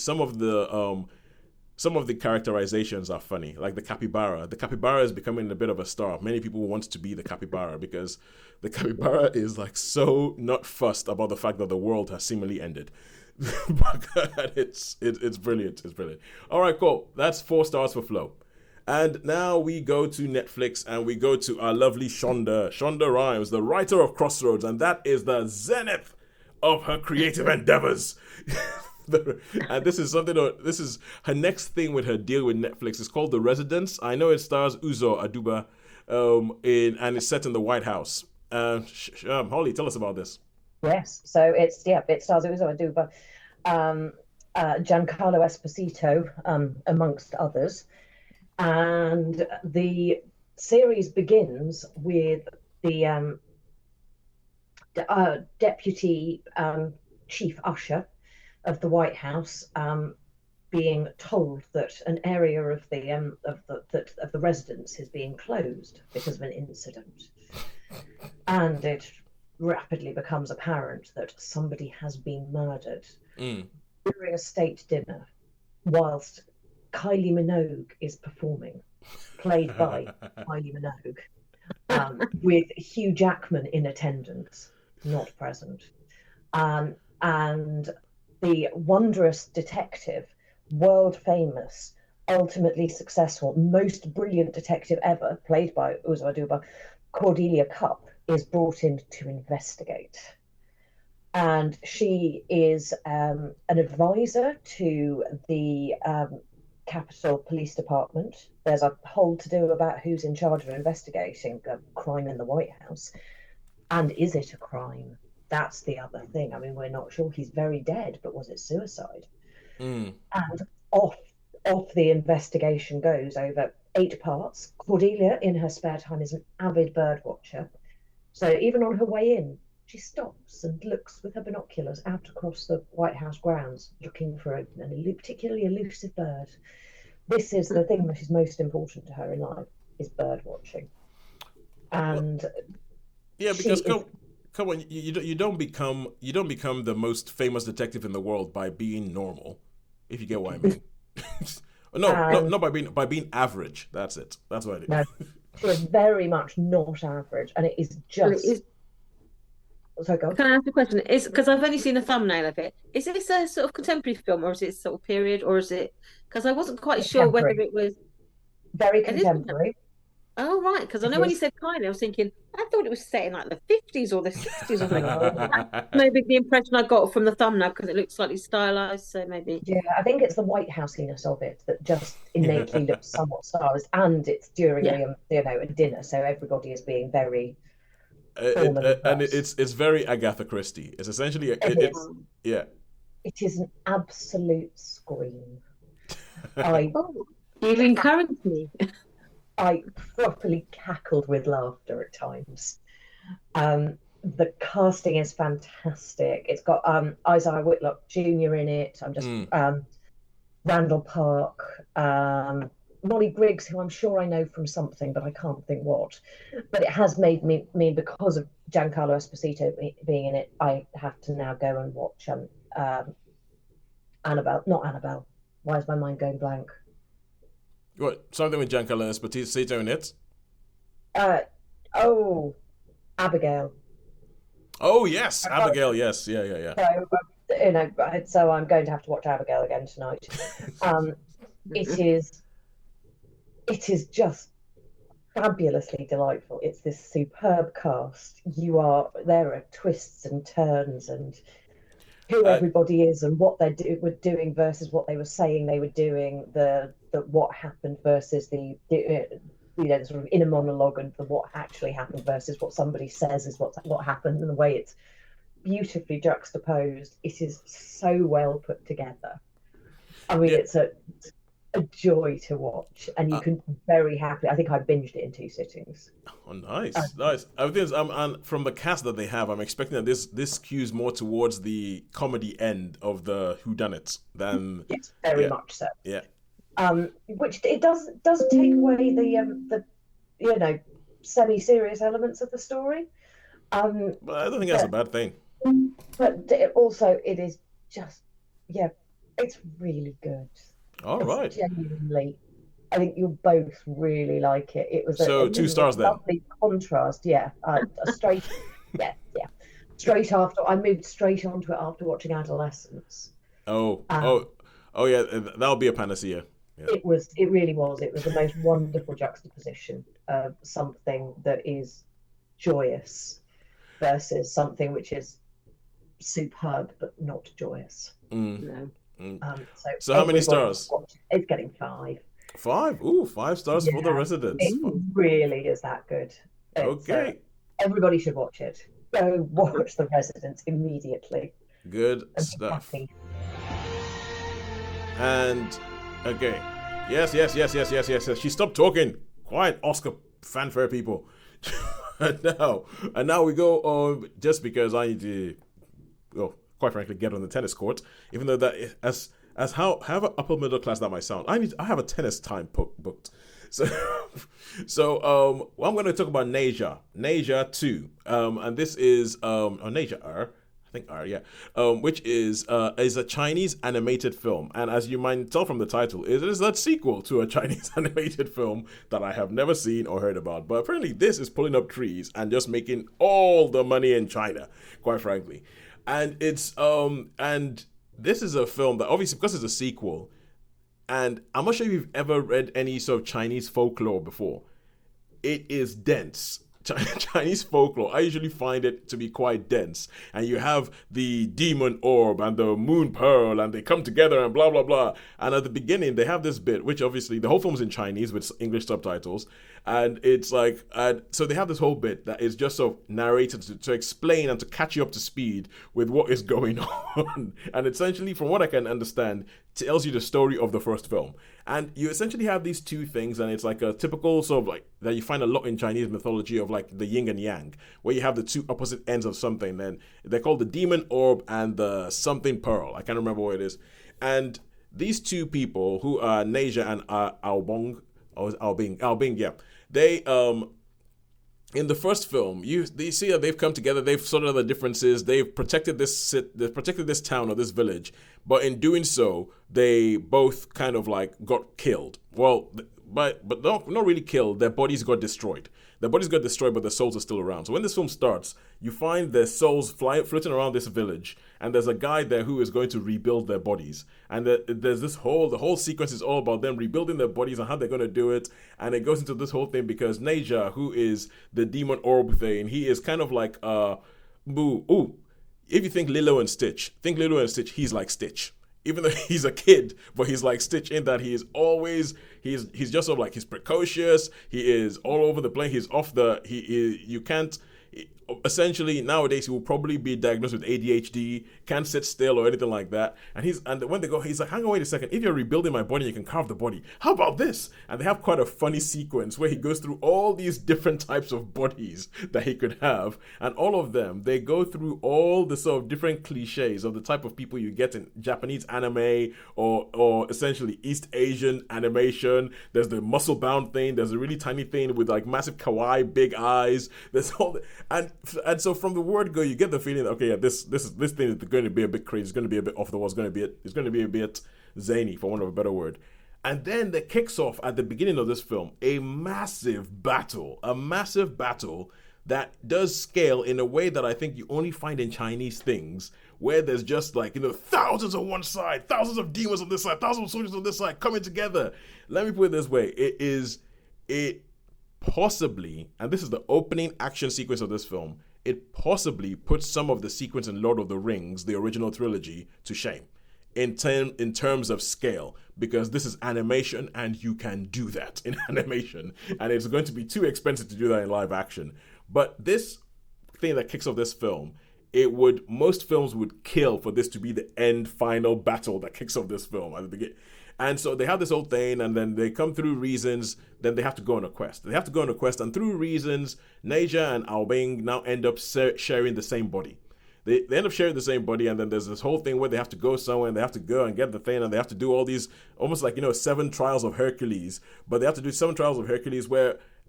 characterizations are funny, like the capybara. The capybara is becoming a bit of a star. Many people want to be the capybara because the capybara is like so not fussed about the fact that the world has seemingly ended. It's brilliant. It's brilliant. All right, cool. That's 4 stars for Flow. And now we go to Netflix and we go to our lovely Shonda Rhimes, the writer of Crossroads, and that is the zenith of her creative endeavors. And this is her next thing with her deal with Netflix. It's called The Residence. I know it stars Uzo Aduba, and it's set in the White House. Holly, tell us about this. Yes, so it stars Uzo Aduba, Giancarlo Esposito, amongst others, and the series begins with the deputy chief usher of the White House being told that an area of the residence is being closed because of an incident, and it rapidly becomes apparent that somebody has been murdered during a state dinner whilst Kylie Minogue is performing, played by Kylie Minogue, with Hugh Jackman in attendance, not present. And the wondrous detective, world famous, ultimately successful, most brilliant detective ever, played by Uzo Aduba, Cordelia Cupp, is brought in to investigate. And she is an advisor to the Capitol Police Department. There's a whole to-do about who's in charge of investigating a crime in the White House. And is it a crime? That's the other thing. I mean, we're not sure. He's very dead, but was it suicide? And off the investigation goes over 8 parts. Cordelia, in her spare time, is an avid bird watcher. So even on her way in, she stops and looks with her binoculars out across the White House grounds, looking for a particularly elusive bird. This is the thing that is most important to her in life, is bird watching. And because come on, you don't become the most famous detective in the world by being normal, if you get what I mean. Not by being average. That's it. That's what it is. No, she is very much not average, and it is just. Sorry, go on. Can I ask a question? Is because I've only seen the thumbnail of it. Is this a sort of contemporary film, or is it sort of period, or is it? Because I wasn't quite sure whether it was very contemporary. Oh, right. Because I know when you said kind, I was thinking, I thought it was set in like the 50s or the 60s or something. That's maybe the impression I got from the thumbnail because it looks slightly stylized. So maybe. Yeah, I think it's the White Housiness of it that just innately looks somewhat stylized, and it's during Yeah. a dinner, so everybody is being very formally and dressed. it's very Agatha Christie. It's essentially It it's is. yeah. It is an absolute scream. I Oh, you've encouraged me. I properly cackled with laughter at times. The casting is fantastic. It's got Isaiah Whitlock Jr. in it. I'm just Mm. Randall Park, Molly Griggs, who I'm sure I know from something, but I can't think what. But it has made me because of Giancarlo Esposito being in it. I have to now go and watch not Annabelle. Why is my mind going blank? What, something with Giancarlo Esposito in it? Uh, oh, Abigail. Oh yes, Abigail. Yes, yeah, yeah, yeah. So I'm going to have to watch Abigail again tonight. It is just fabulously delightful. It's this superb cast. There are twists and turns and who everybody is and what were doing versus what they were saying they were doing. The what happened versus the sort of inner monologue and the what actually happened versus what somebody says is what happened, and the way it's beautifully juxtaposed. It is so well put together. I mean, Yeah. it's a joy to watch, and you can very happily. I think I binged it in 2 sittings. Oh, nice. I think and from the cast that they have, I'm expecting that this skews more towards the comedy end of the whodunits than. Yes, very Yeah. much so. Yeah. Which it doesn't take away the semi-serious elements of the story. But I don't think that's a bad thing. But it is just, yeah, it's really good. All right. Genuinely, I think you'll both really like it. It was So 2 stars then. Lovely contrast. Yeah, straight after I moved straight onto it after watching Adolescence. Oh yeah, that'll be a panacea. Yeah. It really was. It was the most wonderful juxtaposition of something that is joyous versus something which is superb but not joyous. No. So how many stars? It's getting 5. 5? Ooh, 5 stars for The Residents. It really is that good. Okay. Everybody should watch it. Go watch The Residents immediately. Good stuff. Happy. And okay. Yes. She stopped talking. Quiet, Oscar fanfare people. and now we go on, just because I need to, well, quite frankly, get on the tennis court. Even though that however upper middle class that might sound, I have a tennis time booked. So I'm going to talk about Ne Zha 2, and this is Ne Zha, I think R, yeah, which is a Chinese animated film, and as you might tell from the title, it is a sequel to a Chinese animated film that I have never seen or heard about. But apparently, this is pulling up trees and just making all the money in China, quite frankly. And and this is a film that, obviously, because it's a sequel, and I'm not sure if you've ever read any sort of Chinese folklore before. It is dense. Chinese folklore, I usually find it to be quite dense. And you have the demon orb and the moon pearl, and they come together and blah, blah, blah. And at the beginning, they have this bit, which obviously the whole film is in Chinese with English subtitles. And it's like, so they have this whole bit that is just sort of narrated to explain and to catch you up to speed with what is going on. And essentially, from what I can understand, tells you the story of the first film. And you essentially have these two things, and it's like a typical sort of like that you find a lot in Chinese mythology of like the yin and yang, where you have the two opposite ends of something. Then they're called the demon orb and the something pearl. I can't remember what it is. And these two people, who are Ne Zha and Albing, yeah, they in the first film, they see that they've come together, they've sorted out the differences, they've protected this town or this village, but in doing so, they both kind of like got killed. Well, but not really killed. Their bodies got destroyed. Their bodies got destroyed, but their souls are still around. So when this film starts, you find their souls floating around this village, and there's a guy there who is going to rebuild their bodies. And there's the whole sequence is all about them rebuilding their bodies and how they're going to do it. And it goes into this whole thing because Ne Zha, who is the demon orb thing, he is kind of like if you think Lilo and Stitch, he's like Stitch. Even though he's a kid, but he's like Stitch in that he's just sort of like, he's precocious, he is all over the place, essentially nowadays he will probably be diagnosed with ADHD, can't sit still or anything like that. And when they go, he's like, hang on, wait a second, if you're rebuilding my body, you can carve the body. How about this? And they have quite a funny sequence where he goes through all these different types of bodies that he could have, and all of them, they go through all the sort of different cliches of the type of people you get in Japanese anime or essentially East Asian animation. There's the muscle bound thing, there's a really tiny thing with like massive kawaii big eyes, there's all and so from the word go, you get the feeling that, okay, yeah, this thing is going to be a bit crazy. It's going to be a bit off the wall. It's going to be a bit zany, for want of a better word. And then that kicks off at the beginning of this film a massive battle that does scale in a way that I think you only find in Chinese things, where there's just like, thousands on one side, thousands of demons on this side, thousands of soldiers on this side coming together. Let me put it this way: it possibly, and this is the opening action sequence of this film, it possibly puts some of the sequence in Lord of the Rings, the original trilogy, to shame in terms of scale, because this is animation and you can do that in animation, and it's going to be too expensive to do that in live action. But this thing that kicks off this film, most films would kill for this to be the end final battle that kicks off this film at the beginning. And so they have this whole thing, and then they come through reasons, then they have to go on a quest. And through reasons, Ne Zha and Ao Bing now end up sharing the same body. They end up sharing the same body, and then there's this whole thing where they have to go somewhere, and they have to go and get the thing, and they have to do all these, almost like, 7 trials of Hercules. But they have to do 7 trials of Hercules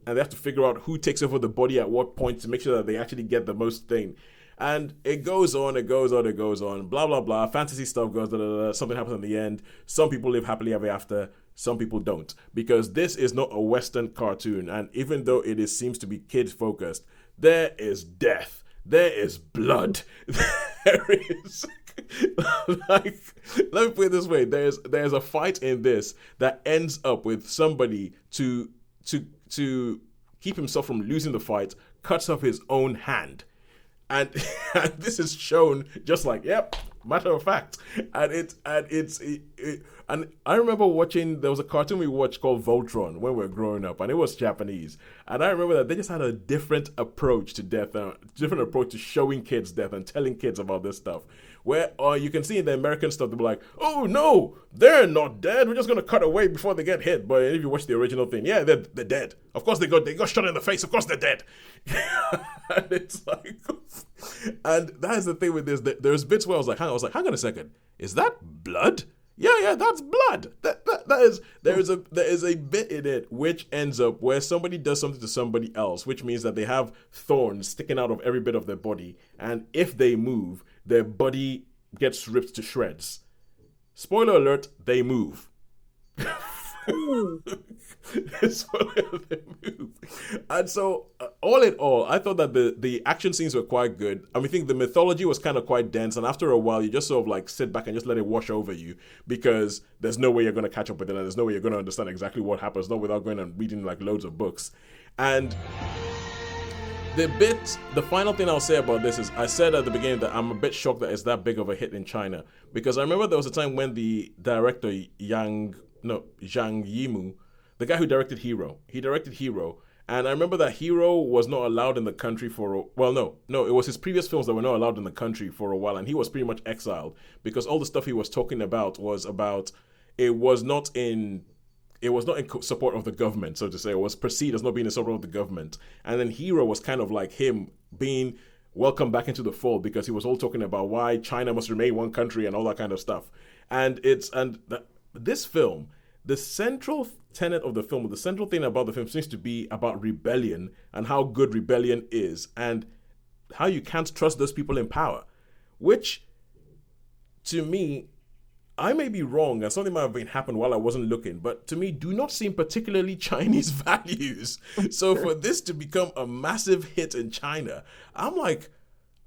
and they have to figure out who takes over the body at what point to make sure that they actually get the most thing. And it goes on, blah, blah, blah. Fantasy stuff goes, something happens in the end. Some people live happily ever after, some people don't. Because this is not a Western cartoon. And even though it seems to be kid-focused, there is death. There is blood. There is... let me put it this way. There's a fight in this that ends up with somebody to keep himself from losing the fight, cuts off his own hand. And this is shown just like, yep, matter of fact. And I remember watching, there was a cartoon we watched called Voltron when we were growing up, and it was Japanese. And I remember that they just had a different approach to death, different approach to showing kids death and telling kids about this stuff. Where you can see in the American stuff, they'll be like, oh no, they're not dead. We're just going to cut away before they get hit. But if you watch the original thing, yeah, they're dead. Of course they got shot in the face. Of course they're dead. And it's like, and that is the thing with this. There's bits where I was like, hang on a second. Is that blood? Yeah, that's blood. There is a bit in it which ends up where somebody does something to somebody else, which means that they have thorns sticking out of every bit of their body, and if they move, their body gets ripped to shreds. Spoiler alert, they move. And so all in all, I thought that the action scenes were quite good. I think the mythology was kind of quite dense, and after a while you just sort of like sit back and just let it wash over you, because there's no way you're going to catch up with it, and there's no way you're going to understand exactly what happens, not without going and reading like loads of books. And the final thing I'll say about this is, I said at the beginning that I'm a bit shocked that it's that big of a hit in China, because I remember there was a time when the director Zhang Yimou, the guy who directed Hero, and I remember that Hero was not allowed in the country it was his previous films that were not allowed in the country for a while, and he was pretty much exiled because all the stuff he was talking about was not in support of the government, so to say. It was perceived as not being in support of the government. And then Hero was kind of like him being welcomed back into the fold, because he was all talking about why China must remain one country and all that kind of stuff. And this film, the central tenet of the film, the central thing about the film seems to be about rebellion and how good rebellion is and how you can't trust those people in power, which to me, I may be wrong, and something might have been happened while I wasn't looking, but to me, do not seem particularly Chinese values. So for this to become a massive hit in China, I'm like,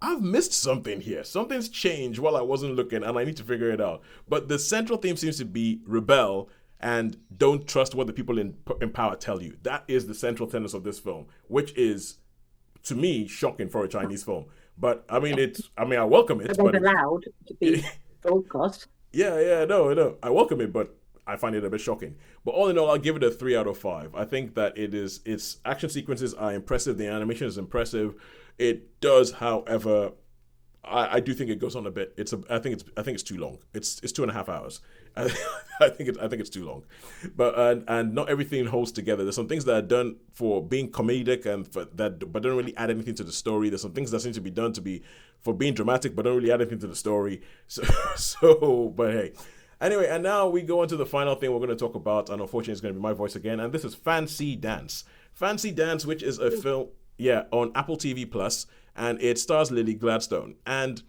I've missed something here. Something's changed while I wasn't looking, and I need to figure it out. But the central theme seems to be rebel and don't trust what the people in power tell you. That is the central tenet of this film, which is, to me, shocking for a Chinese film. But I mean, I welcome it. But allowed to be broadcast. Yeah, no, I welcome it, but I find it a bit shocking. But all in all, I'll give it a 3 out of 5. I think that its action sequences are impressive. The animation is impressive. It does, however, I do think it goes on a bit. I think it's too long. It's 2.5 hours. I think it's too long. But and not everything holds together. There's some things that are done for being comedic but don't really add anything to the story. There's some things that seem to be done for being dramatic but don't really add anything to the story. So but hey. Anyway, and now we go on to the final thing we're going to talk about, and unfortunately it's going to be my voice again, and this is Fancy Dance. Fancy Dance, which is a film, on Apple TV Plus, and it stars Lily Gladstone. And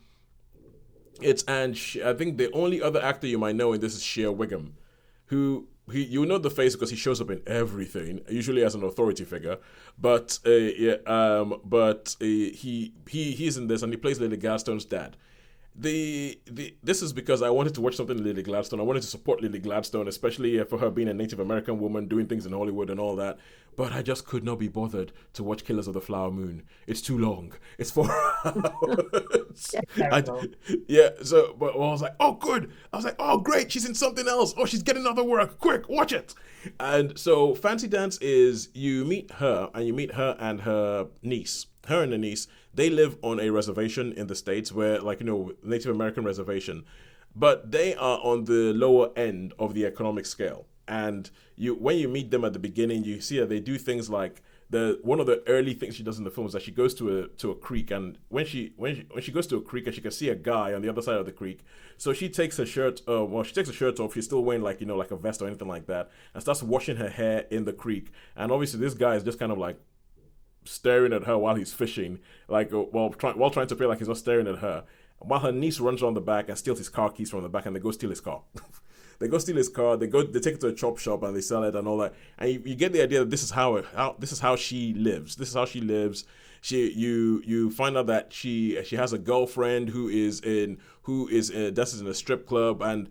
I think the only other actor you might know in this is Shea Wiggum, who you know the face because he shows up in everything, usually as an authority figure. But he's in this, and he plays Lily Gladstone's dad. This is because I wanted to watch something Lily Gladstone. I wanted to support Lily Gladstone, especially for her being a Native American woman doing things in Hollywood and all that. But I just could not be bothered to watch Killers of the Flower Moon. It's too long. It's 4 hours. But I was like, oh, good. I was like, oh, great. She's in something else. Oh, she's getting other work. Quick, watch it. And so Fancy Dance is you meet her and her niece. Her and the niece, they live on a reservation in the States where, Native American reservation. But they are on the lower end of the economic scale. And when you meet them at the beginning, you see that they do things like one of the early things she does in the film is that she goes to a creek, and when she goes to a creek and she can see a guy on the other side of the creek, so she takes her shirt off. She's still wearing like a vest or anything like that, and starts washing her hair in the creek. And obviously this guy is just kind of like staring at her while he's fishing, while trying to play like he's not staring at her. While her niece runs around the back and steals his car keys from the back, and they go steal his car. They take it to a chop shop and they sell it and all that. And you get the idea that this is how she lives. This is how she lives. You find out that she has a girlfriend who is in a strip club, and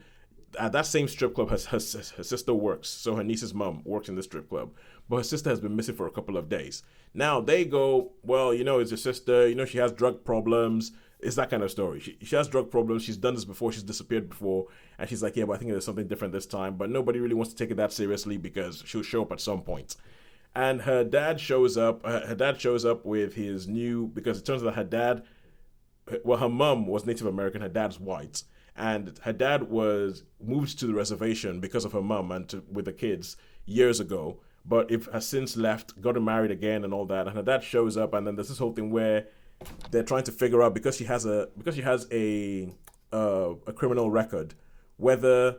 at that same strip club her sister works. So her niece's mom works in the strip club, but her sister has been missing for a couple of days. Now they go, well, it's your sister. She has drug problems. It's that kind of story. She has drug problems. She's done this before. She's disappeared before. And she's like, yeah, but I think there's something different this time. But nobody really wants to take it that seriously because she'll show up at some point. And her dad shows up. Her dad shows up with his because it turns out her mom was Native American. Her dad's white. And her dad was moved to the reservation because of her mom and with the kids years ago. But has since left, got married again and all that. And her dad shows up, and then there's this whole thing where they're trying to figure out, because she has a criminal record, whether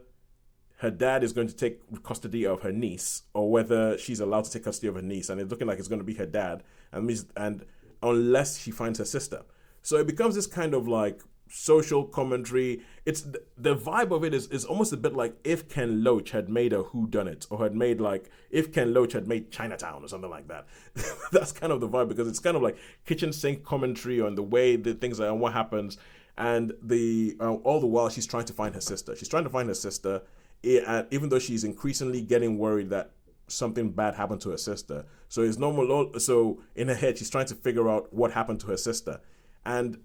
her dad is going to take custody of her niece or whether she's allowed to take custody of her niece. And it's looking like it's going to be her dad, and unless she finds her sister. So it becomes this kind of like social commentary. It's the vibe of it is almost a bit like if Ken Loach had made a whodunit, or had made if Ken Loach had made Chinatown or something like that. That's kind of the vibe, because it's kind of like kitchen sink commentary on the way the things are and what happens. And all the while she's trying to find her sister. Even though she's increasingly getting worried that something bad happened to her sister. So it's normal. So in her head she's trying to figure out what happened to her sister. And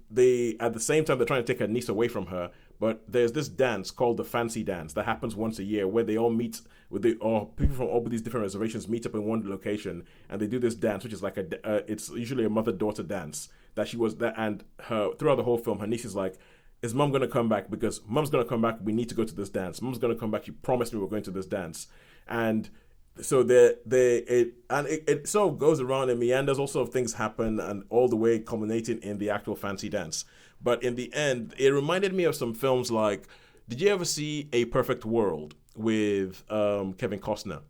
at the same time, they're trying to take her niece away from her. But there's this dance called the Fancy Dance that happens once a year, where they all meet, people from all these different reservations meet up in one location, and they do this dance, which is like it's usually a mother-daughter dance. And throughout the whole film, her niece is like, "Is Mom gonna come back? Because Mom's gonna come back. We need to go to this dance. Mom's gonna come back. She promised me we're going to this dance." And so it sort of goes around and meanders. Also, things happen, and all the way culminating in the actual Fancy Dance. But in the end, it reminded me of some films like, did you ever see A Perfect World with Kevin Costner?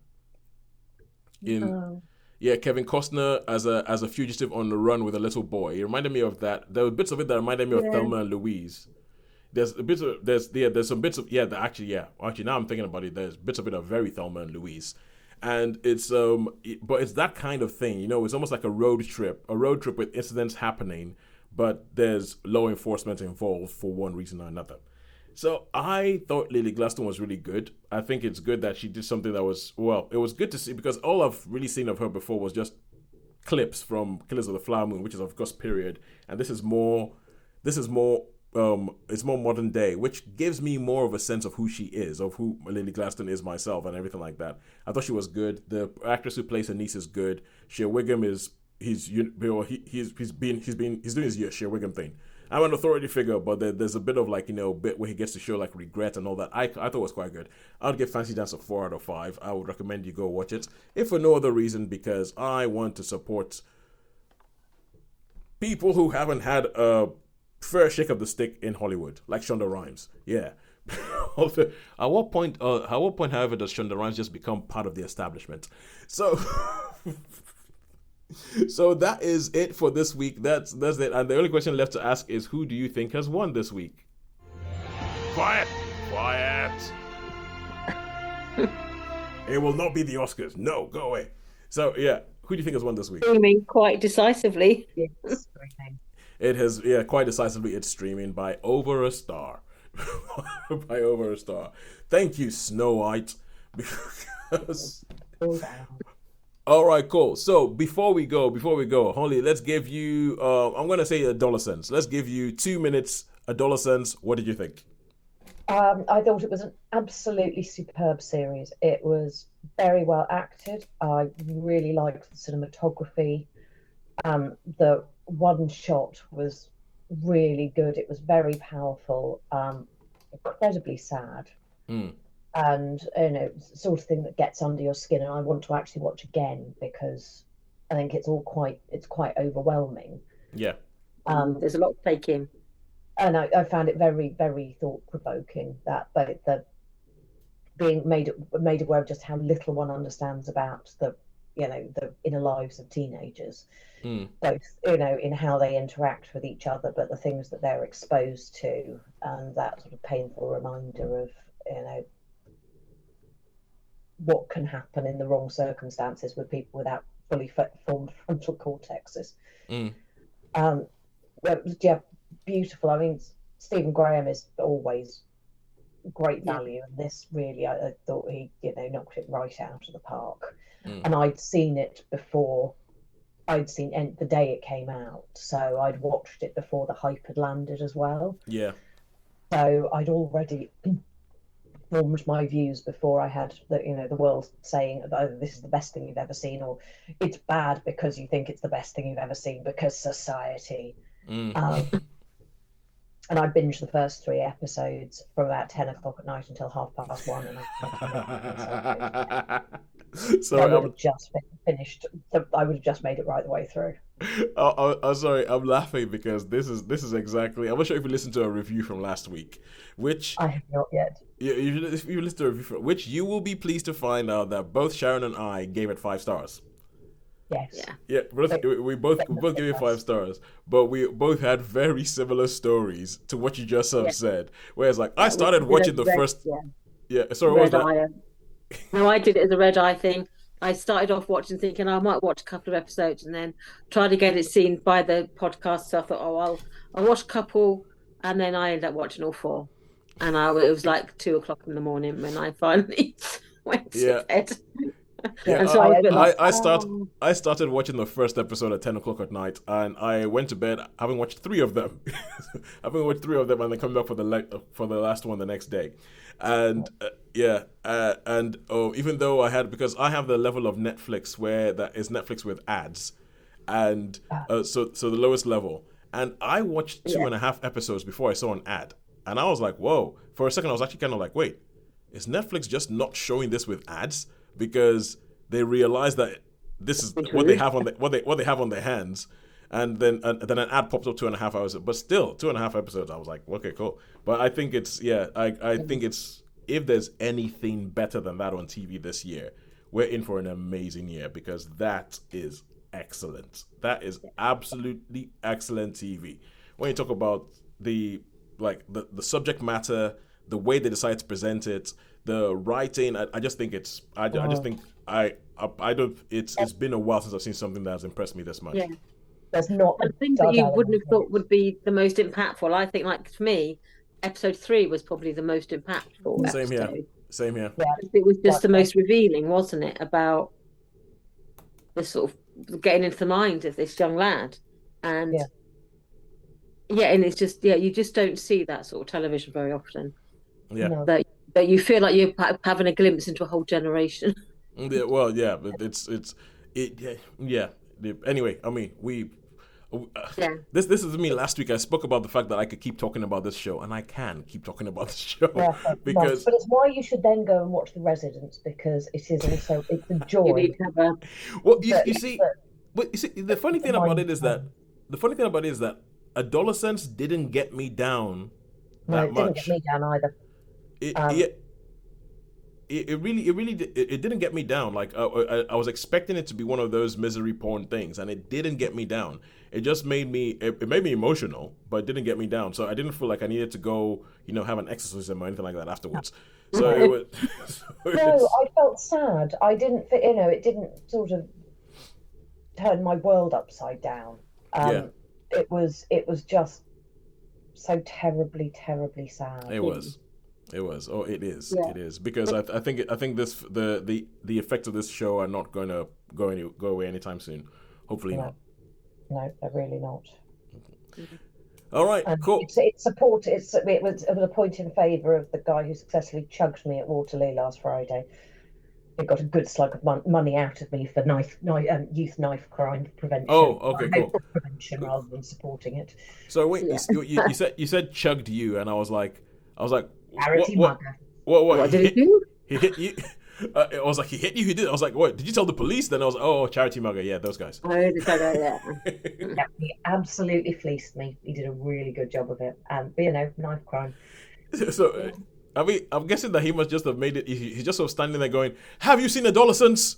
Kevin Costner as a fugitive on the run with a little boy. It reminded me of that. There were bits of it that reminded me of Thelma and Louise. there's some bits of actually now I'm thinking about it, there's bits of it are very Thelma and Louise. And it's but it's that kind of thing, it's almost like a road trip with incidents happening, but there's law enforcement involved for one reason or another. So I thought Lily Gladstone was really good. I think it's good that she did something that was, it was good to see, because all I've really seen of her before was just clips from Killers of the Flower Moon, which is of course period, and this is more it's more modern day, which gives me more of a sense of who she is, of who Lily Gladstone is myself, and everything like that. I thought she was good. The actress who plays her niece is good. Shea Wiggum he's doing his Shea Wiggum thing. I'm an authority figure, but there's a bit of bit where he gets to show regret and all that. I thought it was quite good. I'd give Fancy Dance a 4 out of 5. I would recommend you go watch it, if for no other reason because I want to support people who haven't had a fair shake of the stick in Hollywood, like Shonda Rhimes. Yeah. At what point, however, does Shonda Rhimes just become part of the establishment? So. So that is it for this week. That's it. And the only question left to ask is, who do you think has won this week? Quiet. It will not be the Oscars. No, go away. So yeah, who do you think has won this week? Streaming quite decisively. Yes. It has, quite decisively. It's streaming by over a star. By over a star. Thank you, Snow White. Because. All right, cool. So before we go, Holly, let's give you, I'm going to say $1. Let's give you 2 minutes, $1. What did you think? I thought it was an absolutely superb series. It was very well acted. I really liked the cinematography. The one shot was really good. It was very powerful, incredibly sad. And sort of thing that gets under your skin, and I want to actually watch again because I think it's quite overwhelming. Yeah. There's a lot to take in, and I found it very, very thought provoking that the being made aware of just how little one understands about the inner lives of teenagers, both in how they interact with each other, but the things that they're exposed to, and that sort of painful reminder of what can happen in the wrong circumstances with people without fully formed frontal cortexes. Beautiful. I mean, Stephen Graham is always great value, and this really, I thought he knocked it right out of the park. And I'd seen it before. I'd seen the day it came out, so I'd watched it before the hype had landed as well. Yeah. So I'd already formed my views before I had the world saying, oh, this is the best thing you've ever seen, or it's bad because you think it's the best thing you've ever seen because society. And I binged the first 3 episodes from about 10 o'clock at night until 1:30. And Sorry, I would have just finished. I would have just made it right the way through. I'm sorry, I'm laughing because this is exactly. I'm not sure if you listened to a review from last week, which I have not yet. If you listen to a review from which, you will be pleased to find out that both Sharon and I gave it 5 stars. Yes. Yeah. We both gave it 5 stars, but we both had very similar stories to what you just said. Whereas, I started watching the first. Yeah. Sorry, what was that? No, I did it as a red eye thing. I started off watching, thinking I might watch a couple of episodes, and then try to get it seen by the podcast. So I thought, I'll watch a couple, and then I ended up watching all 4. And it was like 2 o'clock in the morning when I finally went to bed. Yeah, and so I started watching the first episode at 10 o'clock at night, and I went to bed having watched 3 of them. And then coming back for the last one the next day. And even though because I have the level of Netflix where that is Netflix with ads, and so the lowest level, and I watched 2.5 episodes before I saw an ad, and I was like, whoa. For a second I was actually kind of like, wait, is Netflix just not showing this with ads because they realize that this is what they have on what they have on their hands? And then an ad popped up 2.5 hours, but still 2.5 episodes. I was like, okay, cool. But I think it's I think it's, if there's anything better than that on TV this year, we're in for an amazing year, because that is excellent. That is absolutely excellent TV. When you talk about the like the subject matter, the way they decide to present it, the writing. I just think it's. I just think I don't. It's been a while since I've seen something that has impressed me this much. Yeah. There's not The thing that you wouldn't have thought would be the most impactful. I think, like for me, episode 3 was probably the most impactful. Same here. Same here. Yeah. It was just the most revealing, wasn't it? About the sort of getting into the mind of this young lad, and and it's just you just don't see that sort of television very often. Yeah. No. That you feel like you're having a glimpse into a whole generation. Yeah, well, yeah, but yeah. Anyway, I mean, this is me. Last week I spoke about the fact that I could keep talking about this show, and I can keep talking about this show because. But it's why you should then go and watch The Residents, because it's a joy. You need to have a... Well, you see, the funny thing about it is that adolescence didn't get me down that much. No, it didn't get me down either. It really didn't get me down. Like I was expecting it to be one of those misery porn things, and it didn't get me down. It just made me emotional, but it didn't get me down. So I didn't feel like I needed to go, have an exorcism or anything like that afterwards. So it was. No, I felt sad. I didn't, it didn't sort of turn my world upside down. It was just so terribly, terribly sad. It was. Oh, it is. Yeah. It is, because I think this the effects of this show are not going to go away anytime soon. Hopefully not. No, they're really not. All right, cool. It was a point in favour of the guy who successfully chugged me at Waterloo last Friday. It got a good slug of money out of me for youth knife crime prevention. Oh, okay, cool. Prevention rather than supporting it. So wait, you said chugged you, and I was like. Charity mugger. What did he do? He hit you. I was like, he hit you. He did. I was like, what? Did you tell the police? Then I was like, oh, charity mugger. Yeah, those guys. Yeah, he absolutely fleeced me. He did a really good job of it. Knife crime. So, I mean, I'm guessing that he must just have made it. He's just sort of standing there going, "Have you seen adolescents?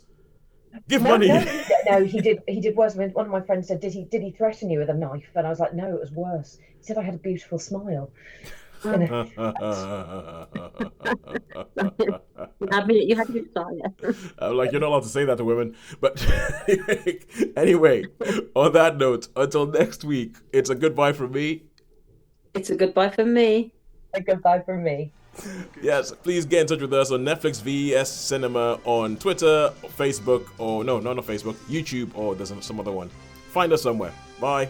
Give money." No, he did worse. One of my friends said, "Did he threaten you with a knife?" And I was like, "No, it was worse. He said I had a beautiful smile." You had to style. I'm like, you're not allowed to say that to women. But anyway, on that note, until next week, it's a goodbye from me. It's a goodbye from me. A goodbye from me. Yes, please get in touch with us on Netflix VES Cinema on Twitter, Facebook, or no, not on Facebook, YouTube, or there's some other one. Find us somewhere. Bye.